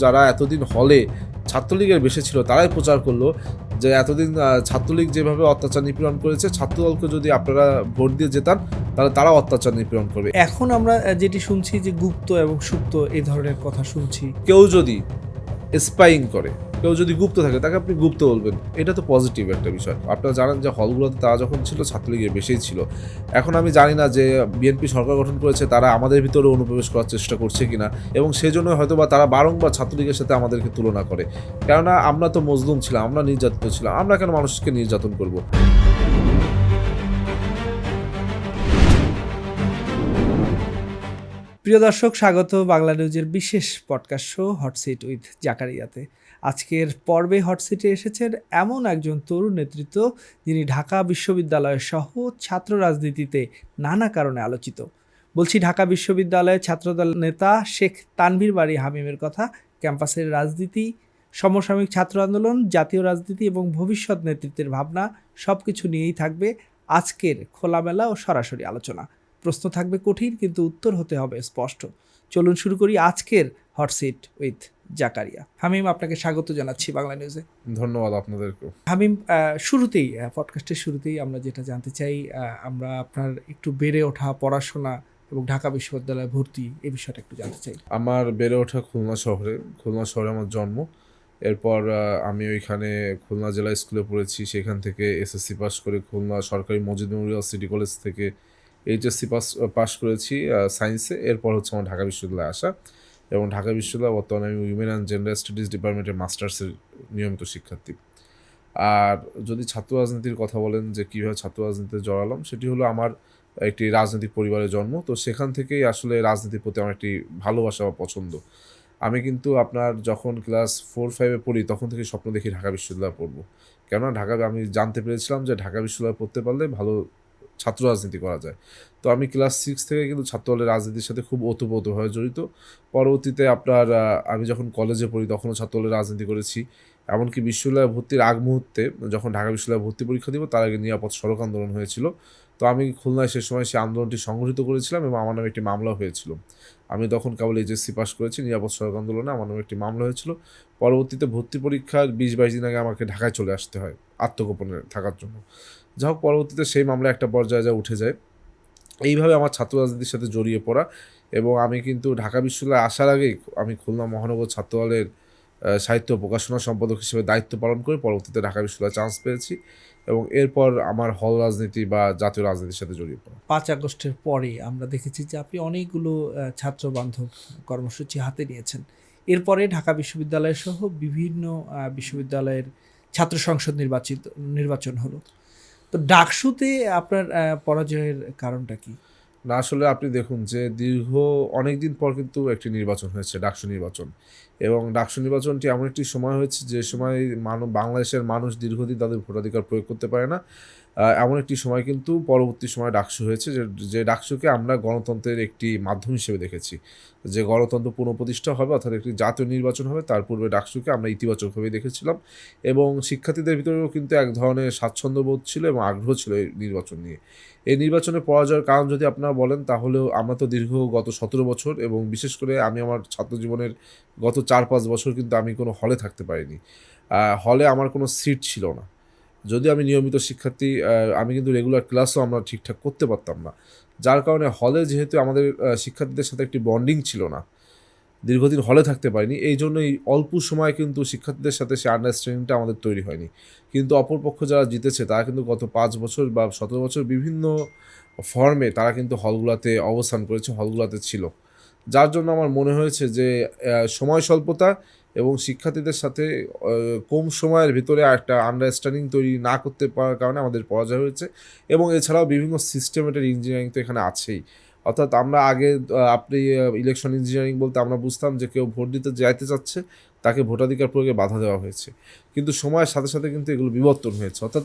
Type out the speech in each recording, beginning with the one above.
যারা এতদিন হলে ছাত্রলীগের বেশি ছিল তারাই প্রচার করলো যে এতদিন ছাত্রলীগ যেভাবে অত্যাচার নিপীড়ন করেছে, ছাত্রদলকে যদি আপনারা ভোট দিয়ে জেতান তাহলে তারাও অত্যাচার নিপীড়ন করবে। এখন আমরা যেটি শুনছি যে গুপ্ত এবং সুপ্ত এই ধরনের কথা শুনছি। কেউ যদি স্পাইং করে, কেউ যদি গুপ্ত থাকে তাকে আপনি গুপ্ত বলবেন, এটা তো পজিটিভ একটা বিষয়। আপনারা জানেন যে হলগুলোতে তারা যখন ছিল ছাত্রলীগের বেশিই ছিল। এখন আমি জানি না যে বিএনপি সরকার গঠন করেছে তারা আমাদের ভিতরে অনুপ্রবেশ করার চেষ্টা করছে কিনা, এবং সেই জন্য হয়তো বা তারা বারংবার ছাত্রলীগের সাথে আমাদেরকে তুলনা করে। কেননা আমরা তো মজলুম ছিলাম, আমরা নির্যাতিত ছিলাম, আমরা কেন মানুষকে নির্যাতন করব? প্রিয় দর্শক, স্বাগত বাংলা নিউজের বিশেষ পডকাস্ট শো হটসিট উইথ জাকারিয়াতে। আজকের পর্বে হটসিটে এসেছেন এমন একজন তরুণ নেতৃত্ব যিনি ঢাকা বিশ্ববিদ্যালয় সহ ছাত্র রাজনীতিতে নানা কারণে আলোচিত। বলছি ঢাকা বিশ্ববিদ্যালয়ের ছাত্রদল নেতা শেখ তানভীর বারী হামিমের কথা। ক্যাম্পাসের রাজনীতি, সমসাময়িক ছাত্র আন্দোলন, জাতীয় রাজনীতি এবং ভবিষ্যৎ নেতৃত্বের ভাবনা সব কিছু নিয়েই থাকবে আজকের খোলামেলা ও সরাসরি আলোচনা। প্রশ্ন থাকবে কঠিন, কিন্তু উত্তর হতে হবে স্পষ্ট। চলুন শুরু করি আজকের হটসিট উইথ জাকারিয়া। হামিম, আপনাকে স্বাগত জানাচ্ছি বাংলা নিউজে। ধন্যবাদ আপনাদেরকে। হামিম, শুরুতেই পডকাস্টের শুরুতেই আমরা যেটা জানতে চাই, আমরা আপনার একটু বেড়ে ওঠা, পড়াশোনা এবং ঢাকা বিশ্ববিদ্যালয়ে ভর্তি এই বিষয়টা একটু জানতে চাই। আমার বেড়ে ওঠা খুলনা শহরে। খুলনা শহরে আমার জন্ম। এরপর আমি ওইখানে খুলনা জেলা স্কুলে পড়েছি। সেখান থেকে এসএসসি পাস করে খুলনা সরকারি মজিদ মেমোরিয়াল সিটি কলেজ থেকে এইচএসসি পাস করেছি সায়েন্সে। এরপর হচ্ছে আমার ঢাকা বিশ্ববিদ্যালয়ে আসা, এবং ঢাকা বিশ্ববিদ্যালয়ে বর্তমানে আমি উইমেন অ্যান্ড জেন্ডার স্টাডিজ ডিপার্টমেন্টের মাস্টার্সের নিয়মিত শিক্ষার্থী। আর যদি ছাত্র রাজনীতির কথা বলেন যে কীভাবে ছাত্র রাজনীতিতে জড়ালাম, সেটি হলো আমার একটি রাজনৈতিক পরিবারের জন্ম। তো সেখান থেকেই আসলে রাজনীতির প্রতি আমার একটি ভালোবাসা বা পছন্দ। আমি কিন্তু আপনার যখন ক্লাস 4-5-এ পড়ি তখন থেকে স্বপ্ন দেখি ঢাকা বিশ্ববিদ্যালয়ে পড়বো। কেননা আমি জানতে পেরেছিলাম যে ঢাকা বিশ্ববিদ্যালয়ে পড়তে পারলে ভালো ছাত্র রাজনীতি করা যায়। তো আমি ক্লাস 6 থেকে কিন্তু ছাত্রদলের রাজনীতির সাথে খুব ওতপ্রোতভাবে জড়িত। পরবর্তীতে আপনার আমি যখন কলেজে পড়ি তখনও ছাত্রদলের রাজনীতি করেছি। এমনকি বিশ্ববিদ্যালয়ে ভর্তির আগ মুহূর্তে যখন ঢাকা বিশ্ববিদ্যালয়ে ভর্তি পরীক্ষা দিব তার আগে নিরাপদ সড়ক আন্দোলন হয়েছিল। তো আমি খুলনায় সে সময় সেই আন্দোলনটি সংগঠিত করেছিলাম এবং আমার নামে একটি মামলা হয়েছিল। আমি তখন কেবল এইচএসসি পাস করেছি, নিরাপদ সড়ক আন্দোলনে আমার নামে একটি মামলা হয়েছিল। পরবর্তীতে ভর্তি পরীক্ষার 20-22 দিন আগে আমাকে ঢাকায় চলে আসতে হয় আত্মগোপনে থাকার জন্য। যাই হোক, পরবর্তীতে সেই মামলা একটা পর্যায়ে উঠে যায়। এইভাবে আমার ছাত্র রাজনীতির সাথে জড়িয়ে পড়া, এবং আমি কিন্তু ঢাকা বিশ্ববিদ্যালয়ে আসার আগেই আমি খুলনা মহানগর ছাত্রদলের সাহিত্য প্রকাশনা সম্পাদক হিসেবে দায়িত্ব পালন করে পরবর্তীতে ঢাকা বিশ্ববিদ্যালয়ে চান্স পেয়েছি, এবং এরপর আমার হল রাজনীতি বা জাতীয় রাজনীতির সাথে জড়িয়ে পড়া। 5 আগস্টের পরে আমরা দেখেছি যে আপনি অনেকগুলো ছাত্র বান্ধব কর্মসূচি হাতে নিয়েছেন। এরপরে ঢাকা বিশ্ববিদ্যালয় সহ বিভিন্ন বিশ্ববিদ্যালয়ের ছাত্র সংসদ নির্বাচন হলো। তো ডাকসুতে আপনার পরাজয়ের কারণটা কি? না, আসলে আপনি দেখুন যে দীর্ঘ অনেক দিন পর কিন্তু একটি নির্বাচন হয়েছে, ডাকসু নির্বাচন, এবং ডাকসু নির্বাচনটি এমন একটি সময় হয়েছে যে সময় বাংলাদেশের মানুষ দীর্ঘদিন তাদের ভোটাধিকার প্রয়োগ করতে পারে না। এমন একটি সময় কিন্তু পরবর্তী সময়ে ডাকসু হয়েছে, যে ডাকসুকে আমরা গণতন্ত্রের একটি মাধ্যম হিসেবে দেখেছি। যে গণতন্ত্র পুনঃপ্রতিষ্ঠা হবে, অর্থাৎ একটি জাতীয় নির্বাচন হবে, তার পূর্বে ডাকসুকে আমরা ইতিবাচকভাবে দেখেছিলাম, এবং শিক্ষার্থীদের ভিতরেও কিন্তু এক ধরনের স্বাচ্ছন্দ্যবোধ ছিল এবং আগ্রহ ছিল এই নির্বাচন নিয়ে। এই নির্বাচনে পরাজয়ের কারণ যদি আপনারা বলেন, তাহলেও আমরা তো গত 17 বছর, এবং বিশেষ করে আমি আমার ছাত্র জীবনের গত 4-5 বছর কিন্তু আমি কোনো হলে থাকতে পারিনি। হলে আমার কোনো সিট ছিল না। যদিও আমি নিয়মিত শিক্ষার্থী, আমি কিন্তু রেগুলার ক্লাসও আমরা ঠিকঠাক করতে পারতাম না। যার কারণে হলে যেহেতু আমাদের শিক্ষার্থীদের সাথে একটি বন্ডিং ছিল না, দীর্ঘদিন হলে থাকতে পারিনি, এই জন্যই অল্প সময়ে কিন্তু শিক্ষার্থীদের সাথে সে আন্ডারস্ট্যান্ডিংটা আমাদের তৈরি হয়নি। কিন্তু অপরপক্ষ যারা জিতেছে তারা কিন্তু গত 5 বছর বা 17 বছর বিভিন্ন ফর্মে তারা কিন্তু হলগুলাতে অবস্থান করেছে, হলগুলাতে ছিল। যার জন্য আমার মনে হয়েছে যে সময় স্বল্পতা এবং শিক্ষার্থীদের সাথে কম সময়ের ভিতরে একটা আন্ডারস্ট্যান্ডিং তৈরি না করতে পারার কারণে আমাদের পরাজয় হয়েছে, এবং এছাড়াও বিভিন্ন সিস্টেমেটেড ইঞ্জিনিয়ারিং তো এখানে আছেই। অর্থাৎ আমরা আগে আপনি ইলেকশন ইঞ্জিনিয়ারিং বলতে আমরা বুঝতাম যে কেউ ভোট দিতে যাইতে চাচ্ছে, তাকে ভোটাধিকার প্রয়োগে বাধা দেওয়া হয়েছে। কিন্তু সময়ের সাথে সাথে কিন্তু এগুলো বিবর্তন হয়েছে, অর্থাৎ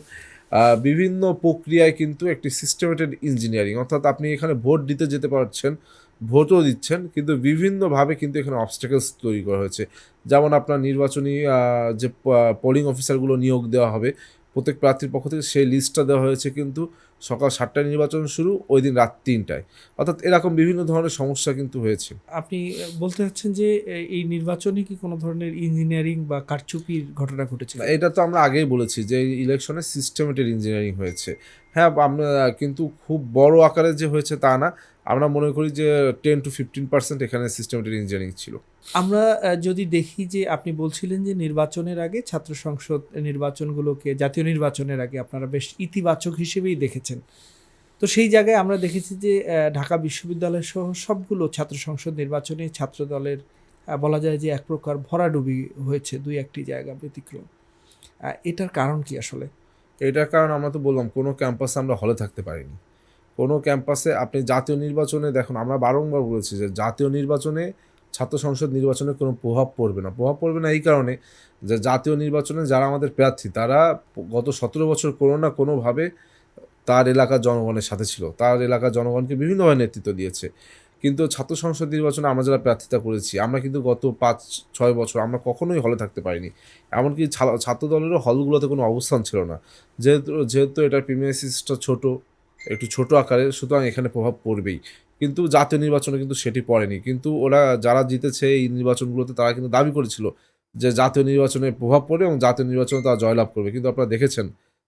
বিভিন্ন প্রক্রিয়ায় কিন্তু একটি সিস্টেমেটেড ইঞ্জিনিয়ারিং, অর্থাৎ আপনি এখানে ভোট দিতে যেতে পারছেন, ভোটও দিচ্ছেন, কিন্তু বিভিন্নভাবে কিন্তু এখানে অবস্ট্যাকলস তৈরি করা হয়েছে। যেমন আপনার নির্বাচনী যে পোলিং অফিসারগুলো নিয়োগ দেওয়া হবে প্রত্যেক প্রার্থীর পক্ষ থেকে, সেই লিস্টটা দেওয়া হয়েছে কিন্তু সকাল 7টায় নির্বাচন শুরু, ওই দিন রাত 3টায়। অর্থাৎ এরকম বিভিন্ন ধরনের সমস্যা কিন্তু হয়েছে। আপনি বলতে চাচ্ছেন যে এই নির্বাচনে কি কোনো ধরনের ইঞ্জিনিয়ারিং বা কারচুপির ঘটনা ঘটেছে না, কিনা? এটা তো আমরা আগেই বলেছি যে ইলেকশনে সিস্টেমেটিক ইঞ্জিনিয়ারিং হয়েছে। হ্যাঁ, আমরা কিন্তু খুব বড় আকারে যে হয়েছে তা না। আমরা মনে করি যে 10-15% এখানে সিস্টেমেটিক ইঞ্জিনিয়ারিং ছিল। আমরা যদি দেখি যে আপনি বলছিলেন যে নির্বাচনের আগে ছাত্র সংসদ নির্বাচনগুলোকে, জাতীয় নির্বাচনের আগে আপনারা বেশ ইতিবাচক হিসেবেই দেখেছেন। তো সেই জায়গায় আমরা দেখেছি যে ঢাকা বিশ্ববিদ্যালয় সহ সবগুলো ছাত্র সংসদ নির্বাচনে ছাত্র দলের বলা যায় যে এক প্রকার ভরাডুবি হয়েছে, দুই একটি জায়গা ব্যতিক্রম। এটার কারণ কি আসলে? এটার কারণ আমরা তো বললাম, কোনো ক্যাম্পাসে আমরা হলে থাকতে পারিনি। কোনো ক্যাম্পাসে আপনি জাতীয় নির্বাচনে দেখুন, আমরা বারংবার বলেছি যে জাতীয় নির্বাচনে ছাত্র সংসদ নির্বাচনে কোনো প্রভাব পড়বে না। প্রভাব পড়বে না এই কারণে যে জাতীয় নির্বাচনে যারা আমাদের প্রার্থী, তারা গত 17 বছর কোনো না কোনোভাবে তার এলাকার জনগণের সাথে ছিল। তার এলাকার জনগণকে বিভিন্নভাবে নেতৃত্ব দিয়েছে। কিন্তু ছাত্র সংসদ নির্বাচনে আমরা যারা প্রার্থিতা করেছি, আমরা কিন্তু গত 5-6 বছর আমরা কখনোই হলে থাকতে পারিনি। এমনকি ছাত্র দলেরও হলগুলোতে কোনো অবস্থান ছিল না। যেহেতু এটার প্রিমিয়াসিসটা ছোট, একটু ছোট আকারের, সুতরাং এখানে প্রভাব পড়বেই। কিন্তু জাতীয় নির্বাচনে কিন্তু সেটি পড়েনি। কিন্তু ওরা যারা জিতেছে এই নির্বাচনগুলোতে, তারা কিন্তু দাবি করেছিল যে জাতীয় নির্বাচনে প্রভাব পড়বে এবং জাতীয় নির্বাচনে তারা জয়লাভ করবে। কিন্তু আপনারা দেখেছেন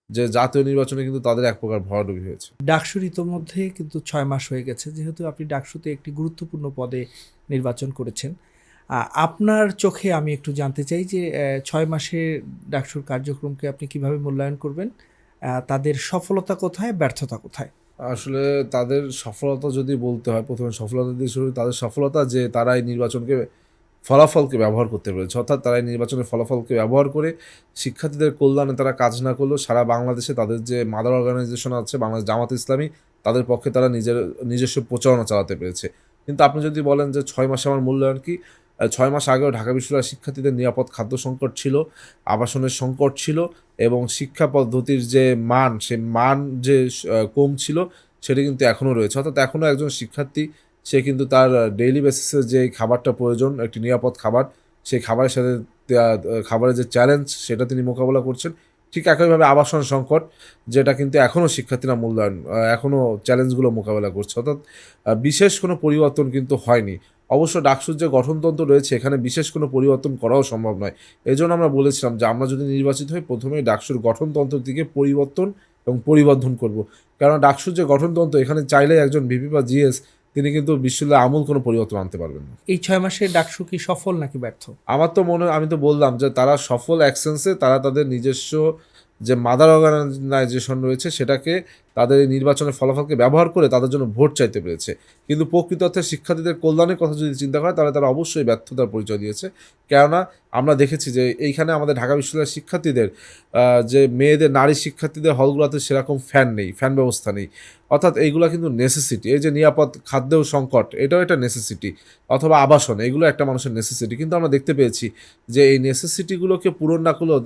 যে জাতীয় নির্বাচনে কিন্তু তাদের এক প্রকার ভরাডুবি হয়েছে। ডাকসুর ইতোমধ্যে কিন্তু 6 মাস হয়ে গেছে, যেহেতু আপনি ডাকসুতে একটি গুরুত্বপূর্ণ পদে নির্বাচন করেছেন। আপনার চোখে আমি একটু জানতে চাই যে 6 মাসে ডাকসুর কার্যক্রমকে আপনি কিভাবে মূল্যায়ন করবেন? তাদের সফলতা কোথায়, ব্যর্থতা কোথায়? আসলে তাদের সফলতা যদি বলতে হয়, প্রথমে সফলতা দিয়ে শুরু করি। তাদের সফলতা যে তারা এই নির্বাচনকে, ফলাফলকে ব্যবহার করতে পেরেছে। অর্থাৎ তারা এই নির্বাচনের ফলাফলকে ব্যবহার করে শিক্ষার্থীদের কল্যাণে তারা কাজ না করলেও সারা বাংলাদেশে তাদের যে মাদার অর্গানাইজেশন আছে বাংলাদেশ জামাত ইসলামী, তাদের পক্ষে তারা নিজস্ব প্রচারণা চালাতে পেরেছে। কিন্তু আপনি যদি বলেন যে 6 মাসে আমার মূল্যায়ন কি? 6 মাস আগেও ঢাকা বিশ্ববিদ্যালয়ের শিক্ষার্থীদের নিরাপদ খাদ্য সংকট ছিল, আবাসনের সংকট ছিল এবং শিক্ষা পদ্ধতির যে মান, সে মান যে কম ছিল, সেটি কিন্তু এখনও রয়েছে। অর্থাৎ এখনও একজন শিক্ষার্থী, সে কিন্তু তার ডেইলি বেসিসে যে খাবারটা প্রয়োজন, একটি নিরাপদ খাবার, সেই খাবারের সাথে খাবারের যে চ্যালেঞ্জ, সেটা তিনি মোকাবেলা করছেন। ঠিক একইভাবে আবাসন সংকট, যেটা কিন্তু এখনও শিক্ষার্থীরা এখনও চ্যালেঞ্জগুলো মোকাবেলা করছে। অর্থাৎ বিশেষ কোনো পরিবর্তন কিন্তু হয়নি। অবশ্য ডাকসুর যে গঠনতন্ত্র রয়েছে, এখানে বিশেষ কোনো পরিবর্তন করাও সম্ভব নয়। এজন্য আমরা বলেছিলাম যে আমরা যদি নির্বাচিত হই, প্রথমেই ডাকসুর গঠনতন্ত্রের দিকে পরিবর্তন এবং পরিবর্ধন করব। কারণ ডাকসুর যে গঠনতন্ত্র, এখানে চাইলে একজন ভিপি বা জিএস তিনি কিন্তু বিশ্ববিদ্যালয়ে আমূল কোনো পরিবর্তন আনতে পারবেন না। এই 6 মাসে ডাকসু কি সফল নাকি ব্যর্থ? আমার তো মনে হয়, আমি তো বললাম যে তারা সফল অ্যাকশনসে তারা তাদের নিজস্ব যে মাদার অর্গানাইজেশন রয়েছে, সেটাকে তাদের এই নির্বাচনের ফলাফলকে ব্যবহার করে তাদের জন্য ভোট চাইতে পেরেছে। কিন্তু প্রকৃত অর্থে শিক্ষার্থীদের কল্যাণের কথা যদি চিন্তা করে, তাহলে তারা অবশ্যই ব্যর্থতার পরিচয় দিয়েছে। কেননা আমরা দেখেছি যে এইখানে আমাদের ঢাকা বিশ্ববিদ্যালয়ের শিক্ষার্থীদের, যে মেয়েদের, নারী শিক্ষার্থীদের হলগুলোতে সেরকম ফ্যান নেই, ফ্যান ব্যবস্থা নেই। অর্থাৎ এইগুলো কিন্তু নেসেসিটি। এই যে নিরাপদ খাদ্য সংকট, এটাও একটা নেসেসিটি। অথবা আবাসন, এগুলো একটা মানুষের নেসেসিটি। কিন্তু আমরা দেখতে পেয়েছি যে এই নেসেসিটিগুলোকে পূরণ না করলেও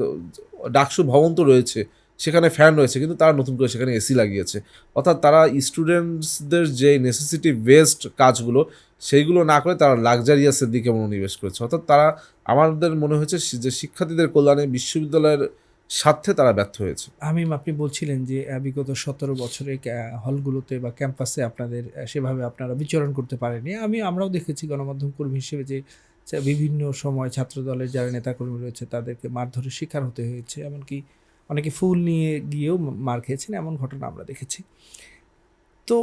ডাকসু ভবন তো রয়েছে, সেখানে ফ্যান রয়েছে, কিন্তু তারা নতুন করে সেখানে এসি লাগিয়েছে। অর্থাৎ তারা স্টুডেন্টসদের যে নেসেসিটি বেসড কাজগুলো, সেইগুলো না করে তারা লাক্সারিয়াসের দিকে মনোনিবেশ করেছে। অর্থাৎ তারা, আমাদের মনে হয়েছে যে শিক্ষার্থীদের কল্যাণে বিশ্ববিদ্যালয়ের স্বার্থে তারা ব্যর্থ হয়েছে। আপনি বলছিলেন যে বিগত 17 বছরে হলগুলোতে বা ক্যাম্পাসে আপনাদের সেভাবে আপনারা বিচরণ করতে পারেননি। আমরাও দেখেছি গণমাধ্যম কর্মী হিসেবে যে বিভিন্ন সময় ছাত্রদলের যারা নেতাকর্মী রয়েছে তাদেরকে মারধরের শিকার হতে হয়েছে। এমনকি অনেকে ফুল নিয়ে গিয়েও মার খেয়েছেন, এমন ঘটনা আমরা দেখেছি। তো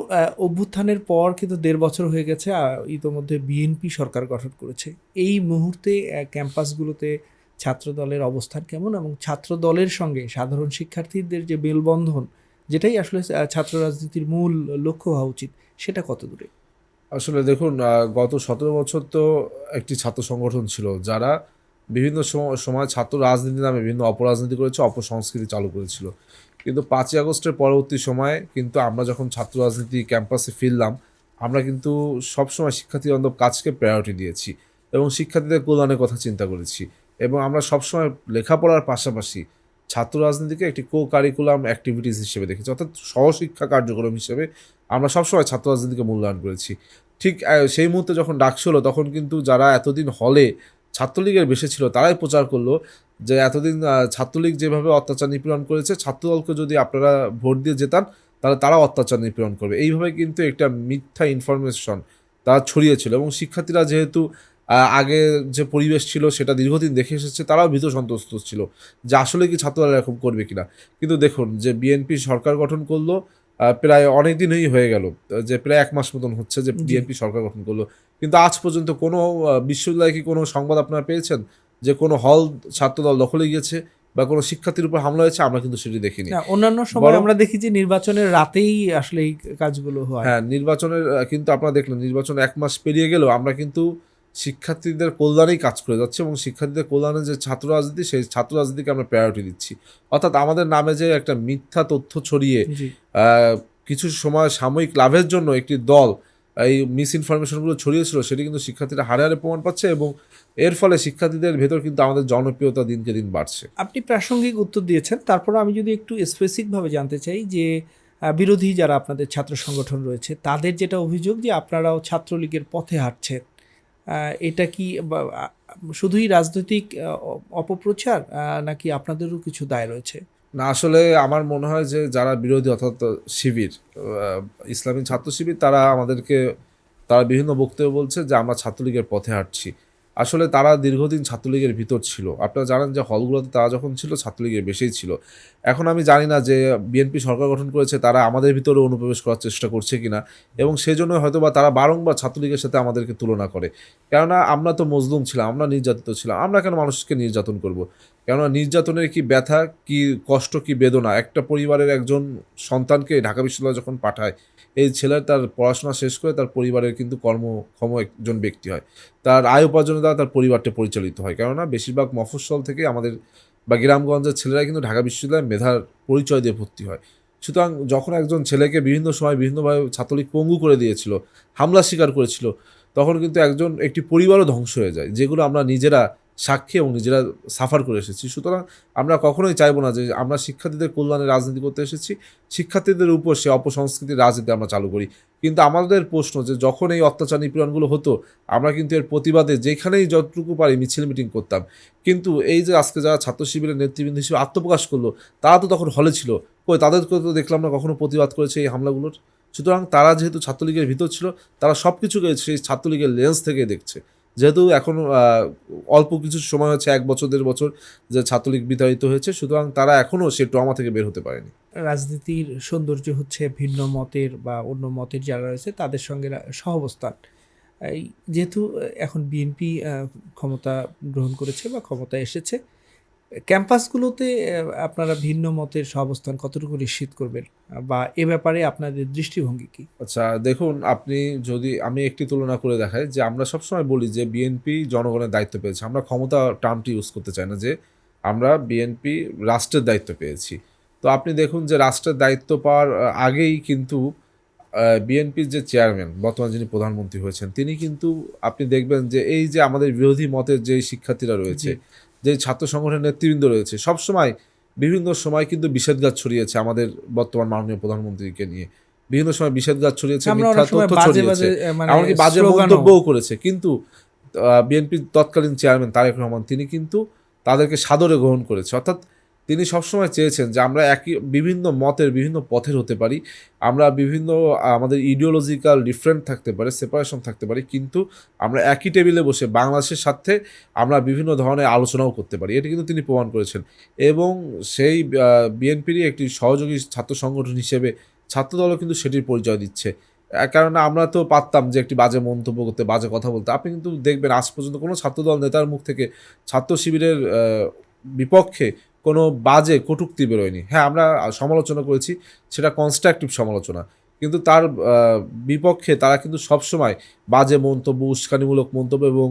অভ্যুত্থানের পর কিন্তু 1.5 বছর হয়ে গেছে, ইতোমধ্যে বিএনপি সরকার গঠন করেছে। এই মুহূর্তে ক্যাম্পাসগুলোতে ছাত্রদলের অবস্থান কেমন, এবং ছাত্রদলের সঙ্গে সাধারণ শিক্ষার্থীদের যে মেলবন্ধন, যেটাই আসলে ছাত্র রাজনীতির মূল লক্ষ্য হওয়া উচিত, সেটা কত দূরে? আসলে দেখুন, গত 17 বছর তো একটি ছাত্র সংগঠন ছিল, যারা বিভিন্ন সময় ছাত্র রাজনীতি নামে বিভিন্ন অপরাজনীতি করেছে, অপসংস্কৃতি চালু করেছিল। কিন্তু 5ই আগস্টের পরবর্তী সময়ে কিন্তু আমরা যখন ছাত্র রাজনীতি ক্যাম্পাসে ফিরলাম, আমরা কিন্তু সবসময় শিক্ষার্থী বান্ধব কাজকে প্রায়োরিটি দিয়েছি এবং শিক্ষার্থীদের কল্যাণের কথা চিন্তা করেছি। এবং আমরা সবসময় লেখাপড়ার পাশাপাশি ছাত্র রাজনীতিকে একটি কারিকুলাম অ্যাক্টিভিটিস হিসেবে দেখেছি, অর্থাৎ সহশিক্ষা কার্যক্রম হিসেবে আমরা সবসময় ছাত্র রাজনীতিকে মূল্যায়ন করেছি। ঠিক সেই মুহূর্তে যখন ডাকসু হলো, তখন কিন্তু যারা এতদিন হলে ছাত্রলীগের বেশি ছিল, তারাই প্রচার করলো যে এতদিন ছাত্রলীগ যেভাবে অত্যাচার নিপীড়ন করেছে, ছাত্রদলকে যদি আপনারা ভোট দিয়ে জেতান, তাহলে তারা অত্যাচার নিপীড়ন করবে। এইভাবে কিন্তু একটা মিথ্যা ইনফরমেশন তারা ছড়িয়েছিল এবং শিক্ষার্থীরা যেহেতু আগে যে পরিবেশ ছিল সেটা দীর্ঘদিন দেখে এসেছে, তারাও ভীত সন্ত্রস্ত ছিল যে আসলে কি ছাত্ররা এরকম করবে কিনা। কিন্তু দেখুন যে বিএনপি সরকার গঠন করলো, প্রায় অনেক দিনই হয়ে গেল, যে প্রায় ১ মাস মতন হচ্ছে যে জি। বিএনপি সরকার গঠন করলো। কিন্তু আজ পর্যন্ত কোনো বিশ্ববিদ্যালয়ে কি কোনো সংবাদ আপনারা পেয়েছেন যে কোনো হল ছাত্রদল দখলে গিয়েছে বা কোনো শিক্ষার্থীর উপর হামলা হয়েছে? আমরা কিন্তু সেটি দেখিনি। না, অন্যান্য সময় বরং আমরা দেখি যে নির্বাচনের রাতেই আসলে এই কাজগুলো হয়। হ্যাঁ, নির্বাচনের কিন্তু আপনারা দেখলেন নির্বাচন ১ মাস পেরিয়ে গেলেও আমরা কিন্তু শিক্ষার্থীদের কল্যাণেই কাজ করে যাচ্ছি এবং শিক্ষার্থীদের কল্যাণে যে ছাত্র রাজনীতি, সেই ছাত্র রাজনীতিকে আমরা প্রায়োরিটি দিচ্ছি। অর্থাৎ আমাদের নামে যে একটা মিথ্যা তথ্য ছড়িয়ে জি। আ কিছু সময় সাময়িক লাভের জন্য একটি দল এই মিস ইনফরমেশনগুলো ছড়িয়েছিল, সেটি কিন্তু শিক্ষার্থীরা হাড়ে, হাড়ে প্রমাণ পাচ্ছে এবং এর ফলে শিক্ষার্থীদের ভেতর কিন্তু আমাদের জনপ্রিয়তা দিনকে দিন বাড়ছে। আপনি প্রাসঙ্গিক উত্তর দিয়েছেন। তারপরেও আমি যদি একটু স্পেসিফিকভাবে জানতে চাই যে বিরোধী যারা আপনাদের ছাত্র সংগঠন রয়েছে তাদের যেটা অভিযোগ যে আপনারাও ছাত্রলীগের পথে হাঁটছেন। এটা কি শুধুই রাজনৈতিক অপপ্রচার, নাকি আপনাদেরও কিছু দায় রয়েছে? না, আসলে আমার মনে হয় যে যারা বিরোধী অর্থাৎ শিবির, ইসলামী ছাত্র শিবির, তারা বিভিন্ন বক্তব্য বলছে যে আমরা ছাত্রলীগের পথে হাঁটছি। আসলে তারা দীর্ঘদিন ছাত্রলীগের ভিতর ছিল। আপনারা জানেন যে হলগুলোতে তারা যখন ছিল ছাত্রলীগের বেশিই ছিল। এখন আমি জানি না যে বিএনপি সরকার গঠন করেছে তারা আমাদের ভিতরে অনুপ্রবেশ করার চেষ্টা করছে কিনা এবং সেজন্য হয়তোবা তারা বারংবার ছাত্রলীগের সাথে আমাদেরকে তুলনা করে। কেননা আমরা তো মজলুম ছিলাম, আমরা নির্যাতিত ছিলাম। আমরা কেন মানুষকে নির্যাতন করব? কেননা নির্যাতনের কি ব্যথা, কি কষ্ট, কি বেদনা একটা পরিবারের একজন সন্তানকে ঢাকা বিশ্ববিদ্যালয়ে যখন পাঠায়, এই ছেলে তার পড়াশোনা শেষ করে তার পরিবারের কিন্তু কর্মক্ষম একজন ব্যক্তি হয়। তার আয় উপার্জনের দ্বারা তার পরিবারটা পরিচালিত হয়। কেননা বেশিরভাগ মফস্বল থেকে আমাদের বা গ্রামগঞ্জের ছেলেরা কিন্তু ঢাকা বিশ্ববিদ্যালয়ে মেধার পরিচয় দিয়ে ভর্তি হয়। সুতরাং যখন একজন ছেলেকে বিভিন্ন সময় বিভিন্নভাবে ছাত্রলীগ পঙ্গু করে দিয়েছিল, হামলার শিকার করেছিল, তখন কিন্তু একটি পরিবারও ধ্বংস হয়ে যায়, যেগুলো আমরা নিজেরা সাক্ষী এবং নিজেরা সাফার করে এসেছি। সুতরাং আমরা কখনোই চাইবো না যে আমরা শিক্ষার্থীদের কল্যাণে রাজনীতি করতে এসেছি, শিক্ষার্থীদের উপর সে অপসংস্কৃতির রাজনীতি আমরা চালু করি। কিন্তু আমাদের প্রশ্ন যে যখন এই অত্যাচার নিপীড়নগুলো হতো, আমরা কিন্তু এর প্রতিবাদে যেখানেই যতটুকু পারি মিছিল মিটিং করতাম। কিন্তু এই যে আজকে যারা ছাত্র শিবিরের নেতৃবৃন্দ হিসেবে আত্মপ্রকাশ করলো, তারা তো তখন হলে ছিল। কই তাদেরকে তো দেখলাম না কখনো প্রতিবাদ করেছে এই হামলাগুলোর। সুতরাং তারা যেহেতু ছাত্রলীগের ভিতর ছিল, তারা সবকিছুকে সেই ছাত্রলীগের লেন্স থেকে দেখছে। যেহেতু এখন অল্প কিছু সময় হচ্ছে ১ বছর ১.৫ বছর যে ছাত্রলীগ বিতাড়িত হয়েছে, সুতরাং তারা এখনও সেই ট্রমা থেকে বের হতে পারেনি। রাজনীতির সৌন্দর্য হচ্ছে ভিন্ন মতের বা অন্য মতের যারা রয়েছে তাদের সঙ্গে সহাবস্থান। এই যেহেতু এখন বিএনপি ক্ষমতা গ্রহণ করেছে বা ক্ষমতায় এসেছে, ক্যাম্পাসগুলোতে আপনারা ভিন্ন মতের সহাবস্থান কতটুকু নিশ্চিত করবেন? বা এ ব্যাপারে আপনাদের দৃষ্টিভঙ্গি কি? আচ্ছা দেখুন, আমি একটি তুলনা করে দেখাই যে আমরা সবসময় বলি যে বিএনপি জনগণের দায়িত্ব পেয়েছে। আমরা ক্ষমতা টার্মটি ইউজ করতে চাই না যে আমরা বিএনপি রাষ্ট্রের দায়িত্ব পেয়েছি। তো আপনি দেখুন যে রাষ্ট্রের দায়িত্ব পাওয়ার আগেই কিন্তু বিএনপির যে চেয়ারম্যান, বর্তমান যিনি প্রধানমন্ত্রী হয়েছেন, তিনি কিন্তু আপনি দেখবেন যে এই যে আমাদের বিরোধী মতের যে শিক্ষার্থীরা রয়েছে, জি। যে ছাত্র সংগঠনের নেতৃবৃন্দ রয়েছে, সবসময় বিভিন্ন সময় কিন্তু বিষেধঘাত ছড়িয়েছে আমাদের বর্তমান মাননীয় প্রধানমন্ত্রীকে নিয়ে। বিভিন্ন সময় বিষেধঘাত ছড়িয়েছে, আমরা মিথ্যা অনেক সময় তথ্য বাজে, ছড়িয়েছে, বাজে মানে এমনকি বাজে স্লোগানও। মন্তব্যও করেছে। কিন্তু বিএনপির তৎকালীন চেয়ারম্যান তারেক রহমান তিনি কিন্তু তাদেরকে সাদরে গ্রহণ করেছে। অর্থাৎ তিনি সবসময় চেয়েছেন যে আমরা বিভিন্ন মতের, বিভিন্ন পথের হতে পারি। আমরা আমাদের ইডিওলজিক্যাল ডিফারেন্ট থাকতে পারে, সেপারেশন থাকতে পারি। কিন্তু আমরা একই টেবিলে বসে বাংলাদেশের স্বার্থে আমরা বিভিন্ন ধরনের আলোচনাও করতে পারি। এটা কিন্তু তিনি প্রমাণ করেছেন। এবং সেই বিএনপিরই একটি সহযোগী ছাত্র সংগঠন হিসেবে ছাত্রদলও কিন্তু সেটির পরিচয় দিচ্ছে। কেননা আমরা তো পারতাম যে একটি বাজে মন্তব্য করতে, বাজে কথা বলতে। আপনি কিন্তু দেখবেন আজ পর্যন্ত কোনো ছাত্রদল নেতার মুখ থেকে ছাত্র শিবিরের বিপক্ষে কোনো বাজে কটূক্তি বেরোয়নি। হ্যাঁ, আমরা সমালোচনা করেছি, সেটা কনস্ট্রাকটিভ সমালোচনা। কিন্তু তার বিপক্ষে তারা কিন্তু সবসময় বাজে মন্তব্য, উস্কানিমূলক মন্তব্য এবং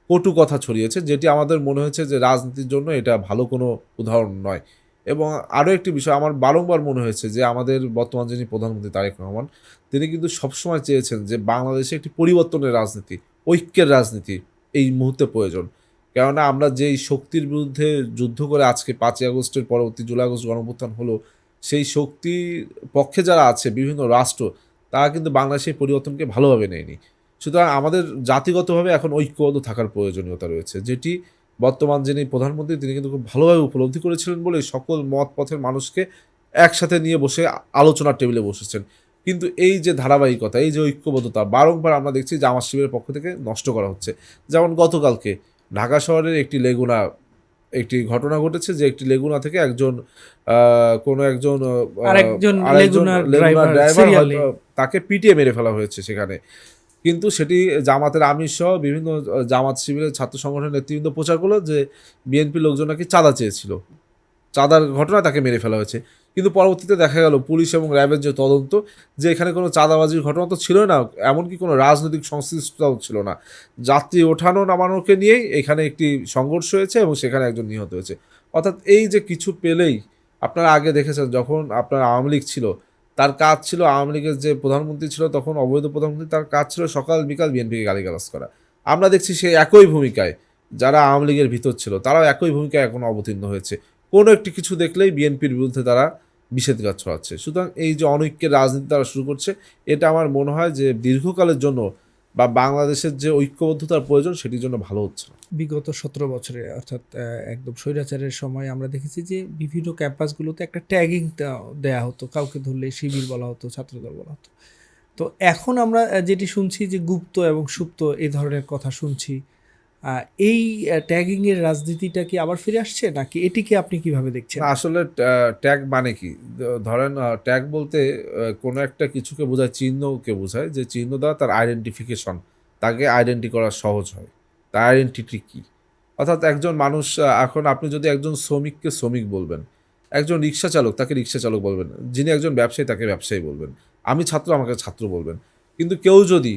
কটু কথা ছড়িয়েছে, যেটি আমাদের মনে হয়েছে যে রাজনীতির জন্য এটা ভালো কোনো উদাহরণ নয়। এবং আরও একটি বিষয় আমার বারংবার মনে হয়েছে যে আমাদের বর্তমান যিনি প্রধানমন্ত্রী তারেক রহমান, তিনি কিন্তু সবসময় চেয়েছেন যে বাংলাদেশে একটি পরিবর্তনের রাজনীতি, ঐক্যের রাজনীতি এই মুহূর্তে প্রয়োজন। কেননা আমরা যেই শক্তির বিরুদ্ধে যুদ্ধ করে আজকে ৫ই আগস্টের পরবর্তী জুলাই আগস্ট গণঅভ্যুত্থান হলো, সেই শক্তির পক্ষে যারা আছে বিভিন্ন রাষ্ট্র, তারা কিন্তু বাংলাদেশের পরিবর্তনকে ভালোভাবে নেয়নি। সুতরাং আমাদের জাতিগতভাবে এখন ঐক্যবদ্ধ থাকার প্রয়োজনীয়তা রয়েছে, যেটি বর্তমান যিনি প্রধানমন্ত্রী তিনি কিন্তু খুব ভালোভাবে উপলব্ধি করেছিলেন বলেই সকল মত পথের মানুষকে একসাথে নিয়ে বসে আলোচনার টেবিলে বসেছেন। কিন্তু এই যে ধারাবাহিকতা, এই যে ঐক্যবদ্ধতা বারংবার আমরা দেখছি জামাত শিবিরের পক্ষ থেকে নষ্ট করা হচ্ছে। যেমন গতকালকে ঢাকা শহরের একটি ঘটনা ঘটেছে যে একটি লেগুনা থেকে একজন কোনো একজন আরেকজন আরেকজন লেগুনার লেগুনার ড্রাইভার ড্রাইভার সিরিয়ালে তাকে পিটিয়ে মেরে ফেলা হয়েছে সেখানে। কিন্তু সেটি জামাতের আমির সহ বিভিন্ন জামাত শিবিরের ছাত্র সংগঠনের নেতৃবৃন্দ প্রচার করলো যে বিএনপি লোকজন নাকি চাঁদা চেয়েছিল, চাঁদার ঘটনায় তাকে মেরে ফেলা হয়েছে। কিন্তু পরবর্তীতে দেখা গেল পুলিশ এবং র্যাবের যে তদন্ত, যে এখানে কোনো চাঁদাবাজির ঘটনা তো ছিল না, এমনকি কোনো রাজনৈতিক সংশ্লিষ্টতাও ছিল না। যাত্রী ওঠানো নামানোকে নিয়েই এখানে একটি সংঘর্ষ হয়েছে এবং সেখানে একজন নিহত হয়েছে। অর্থাৎ এই যে কিছু পেলেই, আপনারা আগে দেখেছেন যখন আপনার আওয়ামী লীগ ছিল, তার কাজ ছিল, আওয়ামী লীগের যে প্রধানমন্ত্রী ছিল তখন অবৈধ প্রধানমন্ত্রী, তার কাজ ছিল সকাল বিকাল বিএনপিকে গালিগালাজ করা। আমরা দেখছি সেই একই ভূমিকায় যারা আওয়ামী লীগের ভিতর ছিল তারাও একই ভূমিকায় এখন অবতীর্ণ হয়েছে। কোনো একটি কিছু দেখলেই বিএনপির বিরুদ্ধে তারা নিষেধাজ্ঞা ছড়াচ্ছে। সুতরাং এই যে অনৈক্যের রাজনীতি তারা শুরু করছে, এটা আমার মনে হয় যে দীর্ঘকালের জন্য বা বাংলাদেশের যে ঐক্যবদ্ধতার প্রয়োজন সেটির জন্য ভালো হচ্ছে না। বিগত 17 বছরে অর্থাৎ একদম স্বৈরাচারের সময় আমরা দেখেছি যে বিভিন্ন ক্যাম্পাসগুলোতে একটা ট্যাগিং দেয়া হতো, কাউকে ধরলে শিবির বলা হতো, ছাত্রদল বলা হতো। তো এখন আমরা যেটি শুনছি যে গুপ্ত এবং সুপ্ত এই ধরনের কথা শুনছি। এই ট্যাগিংয়ের রাজনীতিটা কি আবার ফিরে আসছে, নাকি এটিকে আপনি কিভাবে দেখছেন? না, আসলে ট্যাগ মানে কি? ধরেন ট্যাগ বলতে কোনো একটা কিছুকে বোঝায়, চিহ্নকে বোঝায়, যে চিহ্ন দ্বারা তার আইডেন্টিফিকেশন, তাকে আইডেন্টি করা সহজ হয়। তার আইডেন্টিটি কী? অর্থাৎ একজন মানুষ, এখন আপনি যদি একজন শ্রমিককে শ্রমিক বলবেন, একজন রিক্সা চালক তাকে রিক্সা চালক বলবেন, যিনি একজন ব্যবসায়ী তাকে ব্যবসায়ী বলবেন, আমি ছাত্র আমাকে ছাত্র বলবেন। কিন্তু কেউ যদি